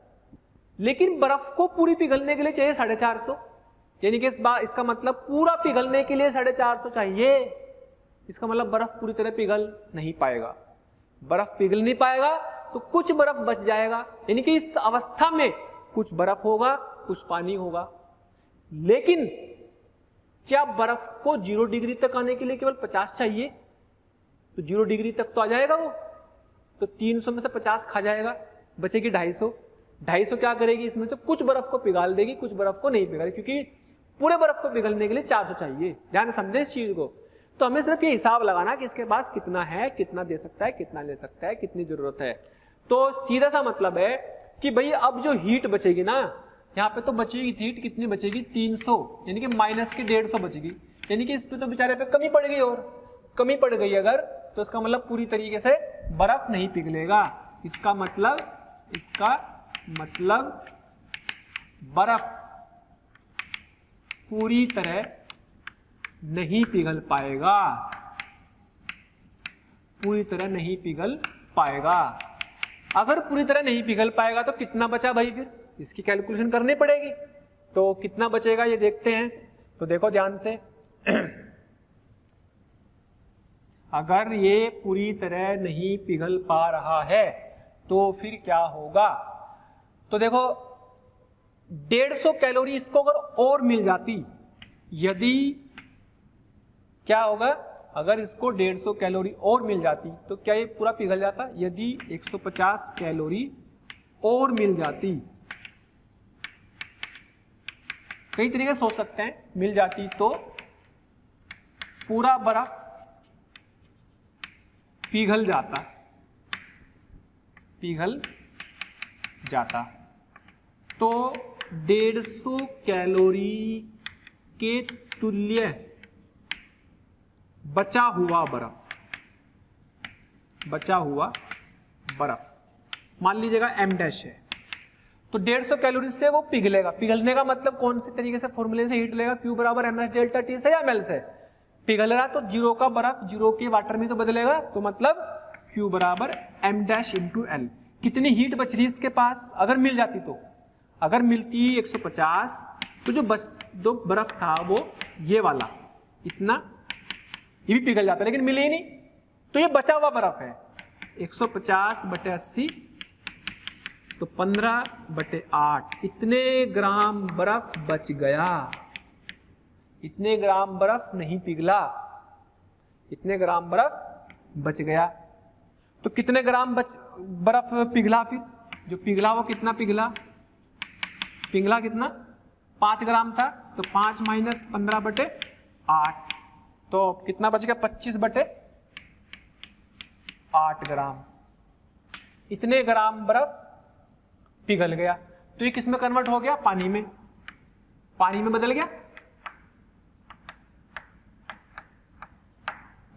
लेकिन बर्फ को पूरी पिघलने के लिए चाहिए 450, यानी कि इसका मतलब पूरा पिघलने के लिए 450 चाहिए। इसका मतलब बर्फ पूरी तरह पिघल नहीं पाएगा। बर्फ पिघल नहीं पाएगा तो कुछ बर्फ बच जाएगा, यानी कि इस अवस्था में कुछ बर्फ होगा, कुछ पानी होगा। लेकिन क्या बर्फ को 0 डिग्री तक आने के लिए केवल 50 चाहिए? तो 0 डिग्री तक तो आ जाएगा वो, तो 300 में से 50 खा जाएगा, बचेगी 250 क्या करेगी, इसमें से कुछ बर्फ को पिघाल देगी, कुछ बर्फ को नहीं पिघालेगी, क्योंकि पूरे बर्फ को पिघलने के लिए 400 चाहिए। ध्यान समझे इस चीज को। तो हमें सिर्फ ये हिसाब लगाना कि इसके पास कितना है, कितना दे सकता है, कितना ले सकता है, कितनी जरूरत है। तो सीधा सा मतलब है कि भाई अब जो हीट बचेगी ना, यहाँ पे तो बचेगी हीट, कितनी बचेगी 300, यानी कि माइनस की 150 बचेगी, यानी कि इस पे तो बेचारे पे कमी पड़ गई, और कमी पड़ गई अगर, तो इसका मतलब पूरी तरीके से बर्फ नहीं पिघलेगा। इसका मतलब बर्फ पूरी तरह नहीं पिघल पाएगा, पूरी तरह नहीं पिघल पाएगा। अगर पूरी तरह नहीं पिघल पाएगा तो कितना बचा भाई, फिर इसकी कैलकुलेशन करनी पड़ेगी। तो कितना बचेगा ये देखते हैं। तो देखो ध्यान से, अगर ये पूरी तरह नहीं पिघल पा रहा है तो फिर क्या होगा। तो देखो 150 कैलोरी इसको अगर और मिल जाती, यदि क्या होगा, अगर इसको 150 कैलोरी और मिल जाती तो क्या ये पूरा पिघल जाता। यदि 150 कैलोरी और मिल जाती, कई तरीके से सोच सकते हैं, मिल जाती तो पूरा बर्फ पिघल जाता। तो 150 कैलोरी के तुल्य बचा हुआ बर्फ मान लीजिएगा m डैश है, तो 150 कैलोरी से वो पिघलेगा। पिघलने का मतलब कौन सी तरीके से फॉर्मूले से हीट लेगा, Q बराबर ms डेल्टा टी से या ml से। पिघल रहा तो 0 का बर्फ 0 के वाटर में तो बदलेगा, तो मतलब Q बराबर m डैश इंटू L। कितनी हीट बच रही इसके पास, अगर मिल जाती तो, अगर मिलती 150 तो जो बर्फ था वो ये वाला इतना, ये भी पिघल जाता, लेकिन मिले ही नहीं, तो ये बचा हुआ बर्फ है 150/80, तो 15/8, इतने ग्राम बर्फ बच गया। इतने ग्राम बर्फ नहीं पिघला, इतने ग्राम बर्फ बच गया। तो कितने ग्राम बर्फ पिघला, फिर जो पिघला वो कितना पिघला कितना 5 ग्राम था, तो 5 माइनस 15/8, तो कितना बच गया 25/8। 8 ग्राम, इतने ग्राम बर्फ पिघल गया। तो ये किस में कन्वर्ट हो गया? पानी में, पानी में बदल गया।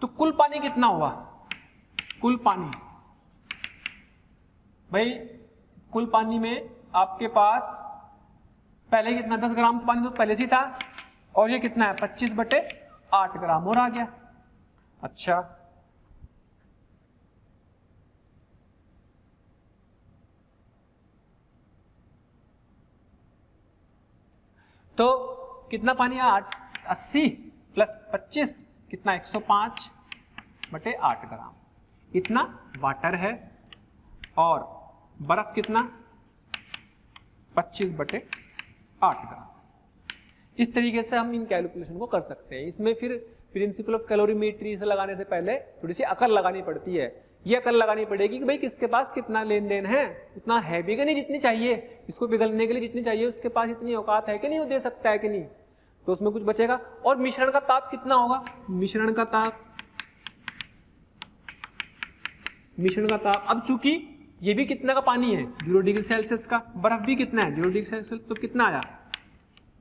तो कुल पानी कितना हुआ? कुल पानी भाई, कुल पानी में आपके पास पहले कितना 10 ग्राम पानी तो पहले से ही था, और ये कितना है 25/8 ग्राम और आ गया। अच्छा, तो कितना पानी है? 80 प्लस 25 कितना? 105/8 ग्राम, इतना वाटर है। और बर्फ कितना? 25/8 ग्राम। इस तरीके से हम इन कैलकुलेशन को कर सकते हैं। इसमें फिर प्रिंसिपल ऑफ कैलोरीमेट्री से लगाने से पहले थोड़ी सी अकल लगानी पड़ती है। ये अकल लगानी पड़ेगी कि भाई किसके पास कितना लेन देन है, उतना है भी कि नहीं जितनी चाहिए, इसको पिघलने के लिए जितनी चाहिए उसके पास इतनी औकात है कि नहीं, वो दे सकता है कि नहीं, तो उसमें कुछ बचेगा। और मिश्रण का ताप कितना होगा? मिश्रण का ताप, मिश्रण का ताप, अब चूंकि ये भी कितना का पानी है? 0 डिग्री सेल्सियस का, बर्फ भी कितना है? 0 डिग्री सेल्सियस, तो कितना आया?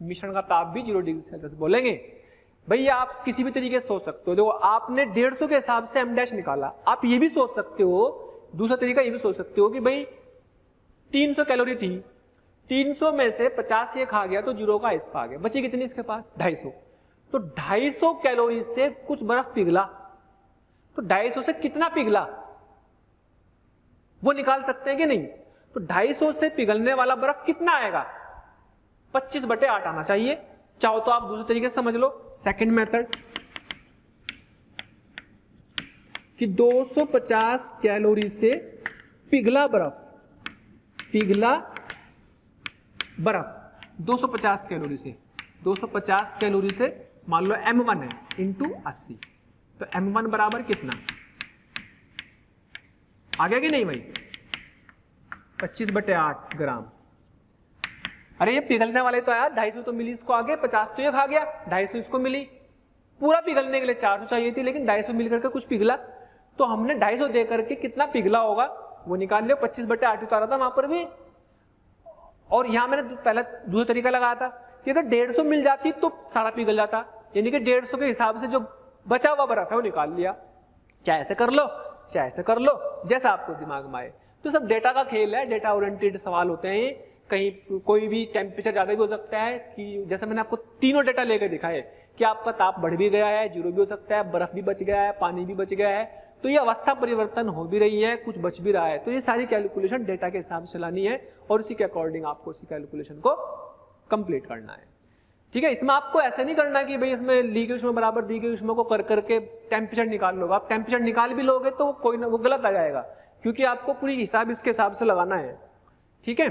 मिश्रण का ताप भी 0 डिग्री सेल्सियस बोलेंगे। भैया आप किसी भी तरीके से सोच सकते हो, देखो आपने 150 के हिसाब से m डैश निकाला, आप ये भी सोच सकते हो, दूसरा तरीका ये भी सोच सकते हो कि भाई 300 कैलोरी थी, 300 में से 50 ये खा गया तो 0 का हिस्सा आ गया, बची कितनी इसके पास? 250। तो 250 कैलोरी से कुछ बर्फ पिघला, तो 250 से कितना पिघला वो निकाल सकते हैं कि नहीं? तो 250 से पिघलने वाला बर्फ कितना आएगा? 25/8 आना चाहिए। चाहो तो आप दूसरे तरीके से समझ लो, सेकंड मेथड, कि 250 कैलोरी से पिघला बर्फ, पिघला बर्फ 250 कैलोरी से, 250 कैलोरी से मान लो m1 है इंटू 80, तो m1 बराबर कितना आ गया कि नहीं भाई? 25/8 ग्राम। अरे ये पिघलने वाले तो आया, 250 तो मिली इसको आगे, 50 तो ये खा गया, 250 इसको मिली। पूरा पिघलने के लिए 400 चाहिए थी, लेकिन 250 मिलकर के कुछ पिघला, तो हमने 250 दे करके कितना पिघला होगा वो निकाल लिया। 25/8 उतारा था वहां पर भी। और यहां मैंने पहला दूसरा तरीका लगाया था कि अगर 150 मिल जाती तो सारा पिघल जाता, यानी कि 150 के हिसाब से जो बचा हुआ बर्फ है वो निकाल लिया। चाहे ऐसे कर लो, चाहे ऐसे कर लो, जैसा आपको दिमाग में आए। तो सब डेटा का खेल है, डेटा ओरिएंटेड सवाल होते हैं। कहीं कोई भी टेम्परेचर ज्यादा भी हो सकता है, कि जैसे मैंने आपको तीनों डेटा लेकर दिखाए कि आपका ताप बढ़ भी गया है, 0 भी हो सकता है, बर्फ भी बच गया है, पानी भी बच गया है, तो ये अवस्था परिवर्तन हो भी रही है, कुछ बच भी रहा है। तो ये सारी कैलकुलेशन डेटा के हिसाब से लानी है और उसी के अकॉर्डिंग आपको उसी कैलकुलेशन को कंप्लीट करना है। ठीक है, इसमें आपको ऐसे नहीं करना कि भाई इसमें ली गई ऊष्मा बराबर दी गई ऊष्मा को कर करके टेम्परेचर निकाल लोगे। आप टेम्परेचर निकाल भी लोगे तो कोई ना वो गलत आ जाएगा, क्योंकि आपको पूरी हिसाब इसके हिसाब से लगाना है। ठीक है,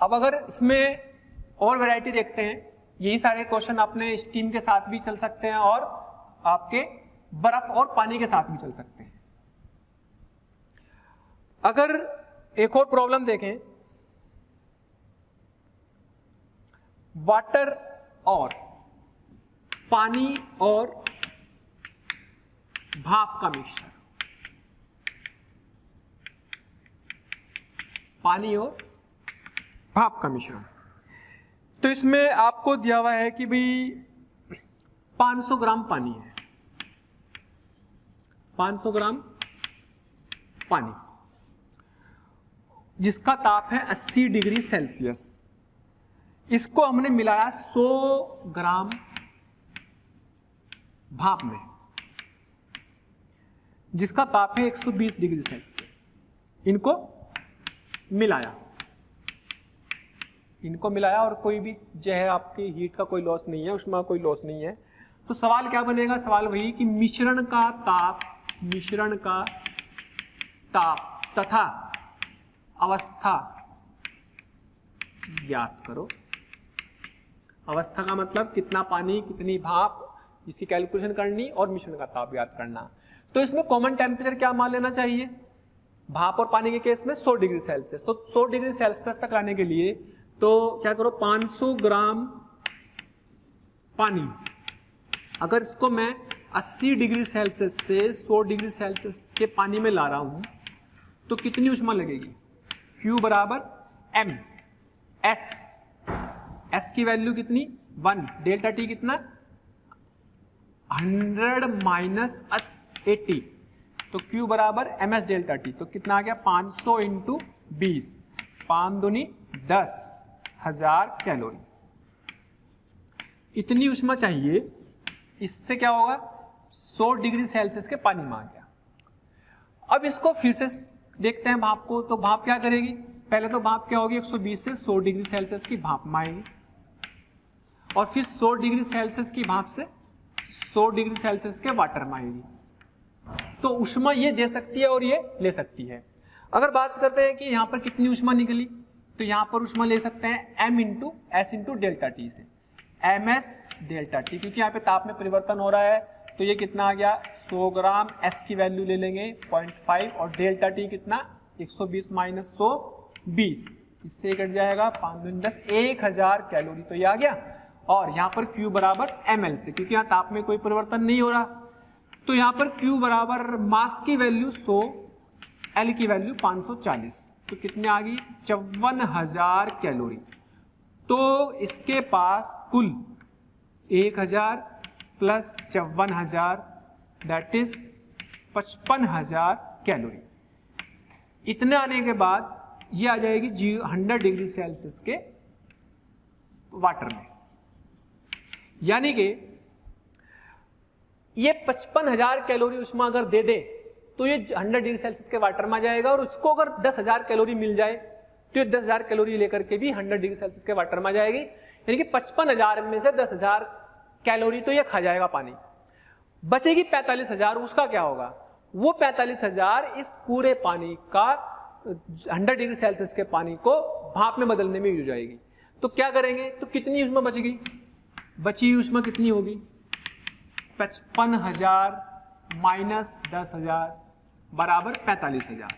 अब अगर इसमें और वैरायटी देखते हैं, यही सारे क्वेश्चन अपने स्टीम के साथ भी चल सकते हैं और आपके बर्फ और पानी के साथ भी चल सकते हैं। अगर एक और प्रॉब्लम देखें, वाटर और पानी और भाप का मिक्सचर, पानी और भाप का मिश्रण। तो इसमें आपको दिया हुआ है कि भाई 500 ग्राम पानी है, 500 ग्राम पानी जिसका ताप है 80 डिग्री सेल्सियस। इसको हमने मिलाया 100 ग्राम भाप में जिसका ताप है 120 डिग्री सेल्सियस। इनको मिलाया और कोई भी जो है आपकी हीट का कोई लॉस नहीं है, ऊष्मा का कोई लॉस नहीं है। तो सवाल क्या बनेगा? सवाल वही कि मिश्रण का ताप तथा अवस्था ज्ञात करो। अवस्था का मतलब कितना पानी कितनी भाप, इसकी कैलकुलेशन करनी और मिश्रण का ताप ज्ञात करना। तो इसमें कॉमन टेम्परेचर क्या मान लेना चाहिए? भाप और पानी के केस में 100 डिग्री सेल्सियस। तो 100 डिग्री सेल्सियस तक लाने के लिए तो क्या करो, 500 ग्राम पानी, अगर इसको मैं 80 डिग्री सेल्सियस से 100 डिग्री सेल्सियस के पानी में ला रहा हूं तो कितनी ऊष्मा लगेगी? Q बराबर M, S की वैल्यू कितनी? 1, डेल्टा T कितना? 100 माइनस 80, तो Q बराबर MS डेल्टा T, तो कितना आ गया? 500 इंटू 20, 5 दूनी 10,000 कैलोरी। इतनी ऊष्मा चाहिए। इससे क्या होगा? 100 डिग्री सेल्सियस के पानी में आ गया। अब इसको फिर से देखते हैं भाप को, तो भाप क्या करेगी? पहले तो भाप क्या होगी? 120 से 100 डिग्री सेल्सियस की भाप में आएगी और फिर 100 डिग्री सेल्सियस की भाप से 100 डिग्री सेल्सियस के वाटर में आएगी। तो ऊष्मा ये दे सकती है और ये ले सकती है। अगर बात करते हैं कि यहाँ पर कितनी ऊष्मा निकली, तो यहाँ पर ऊष्मा ले सकते हैं M into S into delta T से, MS डेल्टा टी, क्योंकि यहाँ पे ताप में परिवर्तन हो रहा है। तो ये कितना आ गया? 100 ग्राम, S की वैल्यू ले लेंगे 0.5 और डेल्टा टी कितना? 120 माइनस 100 20, इससे कट जाएगा 5 दूनी 10, 1000 कैलोरी। तो ये आ गया। और यहाँ पर Q बराबर ml से, क्योंकि यहाँ ताप में कोई परिवर्तन नहीं हो रहा, तो यहाँ पर Q बराबर मास की वैल्यू 100, L की वैल्यू 540, तो कितने आ गई? 54,000 कैलोरी। तो इसके पास कुल 1000 प्लस 54,000 दैट इज 55,000 कैलोरी। इतने आने के बाद ये आ जाएगी 100 डिग्री सेल्सियस के वाटर में, यानी कि ये 55,000 कैलोरी ऊष्मा अगर दे दे तो ये 100 डिग्री सेल्सियस के वाटर में आ जाएगा। और उसको अगर 10,000 कैलोरी मिल जाए तो ये 10,000 कैलोरी लेकर के भी 100 डिग्री सेल्सियस के वाटर में आ जाएगी, यानी कि 55,000 में से 10,000 कैलोरी तो ये खा जाएगा पानी। बचेगी 45,000, उसका क्या होगा? वो 45,000 इस पूरे पानी का 100 डिग्री सेल्सियस के पानी को भाप में बदलने में यूज हो जाएगी। तो क्या करेंगे? तो कितनी ऊष्मा बचेगी? बची हुई ऊष्मा कितनी होगी? 55,000 माइनस 10,000 बराबर 45,000।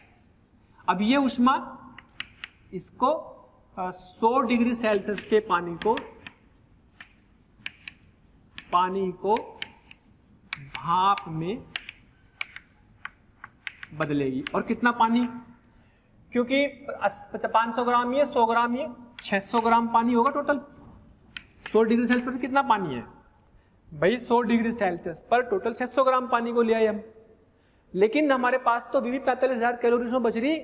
अब ये ऊष्मा इसको 100 डिग्री सेल्सियस के पानी को भाप में बदलेगी। और कितना पानी? क्योंकि 500 ग्राम ये, 100 ग्राम ये, 600 ग्राम पानी होगा टोटल। 100 डिग्री सेल्सियस पर कितना पानी है भाई? 100 डिग्री सेल्सियस पर टोटल 600 ग्राम पानी को ले आए हम, लेकिन हमारे पास तो अभी भी 45,000 कैलोरी उसमें बच रही।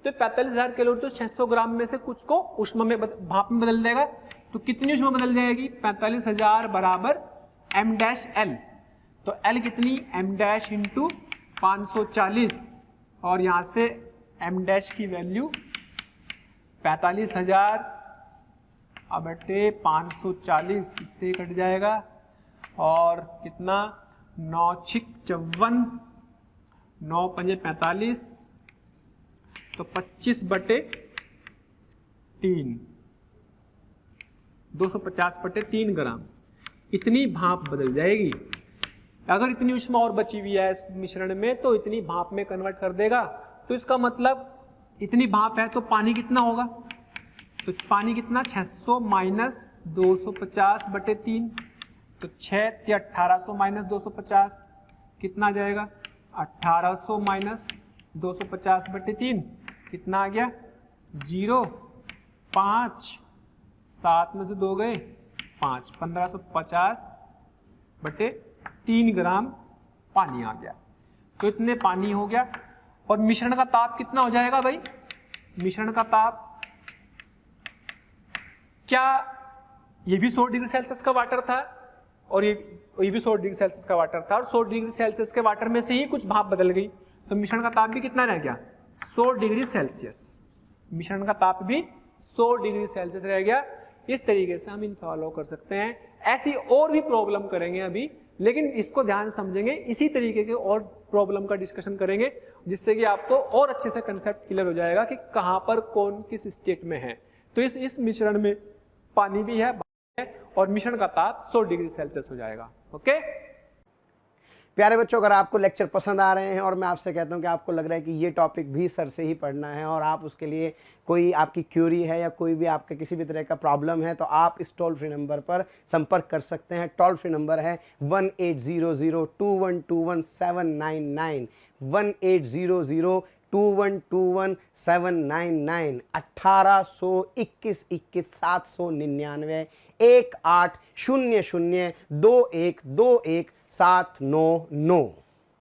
तो 45,000 कैलोरी तो 600 ग्राम में से कुछ को ऊष्मा में भाप में बदल देगा। तो कितनी ऊष्मा बदल जाएगी? 45,000 बराबर M डैश L। तो L कितनी? M डैश इंटू 540, और यहां से M डैश की वैल्यू 45,000 बटे 540, इससे कट जाएगा। और कितना? 9 छिक 54, 9 पंजे 45, तो 25 बटे 3, 250 बटे 3 ग्राम। इतनी भाप बदल जाएगी। अगर इतनी ऊष्मा और बची हुई है इस मिश्रण में तो इतनी भाप में कन्वर्ट कर देगा। तो इसका मतलब इतनी भाप है तो पानी कितना होगा? तो पानी कितना? 600 माइनस 250 बटे 3, तो 6 या 1800 माइनस 250 कितना आ जाएगा? 1800 माइनस 250 बटे 3 कितना आ गया? 0, 5, 7 में से 2 गए 5, 1550 बटे 3 ग्राम पानी आ गया। तो इतने पानी हो गया। और मिश्रण का ताप कितना हो जाएगा भाई? मिश्रण का ताप क्या ये भी 100 डिग्री सेल्सियस का वाटर था और ये भी 100 डिग्री सेल्सियस का वाटर था, और 100 डिग्री सेल्सियस के वाटर में से ही कुछ भाप बदल गई, तो मिश्रण का ताप भी कितना रह गया? 100 डिग्री सेल्सियस। मिश्रण का ताप भी 100 डिग्री सेल्सियस रह गया। इस तरीके से हम इन सवालों को कर सकते हैं। ऐसी और भी प्रॉब्लम करेंगे अभी, लेकिन इसको ध्यान समझेंगे, इसी तरीके के और प्रॉब्लम का डिस्कशन करेंगे, जिससे कि आपको और अच्छे से कंसेप्ट क्लियर हो जाएगा कि कहां पर कौन किस स्टेट में है। तो इस मिश्रण में पानी भी है और मिश्रण का ताप 100 डिग्री सेल्सियस हो जाएगा। ओके। प्यारे बच्चों, अगर आपको लेक्चर पसंद आ रहे हैं और मैं आपसे कहता हूं कि आपको लग रहा है कि ये टॉपिक भी सर से ही पढ़ना है और आप उसके लिए कोई आपकी क्यूरी है या कोई भी आपके किसी भी तरह का प्रॉब्लम है, तो आप इस टोल फ्री नंबर पर संपर्क कर सकते हैं। टोल फ्री नंबर है 18002121 799 1800212799 1821 799 18002121 799।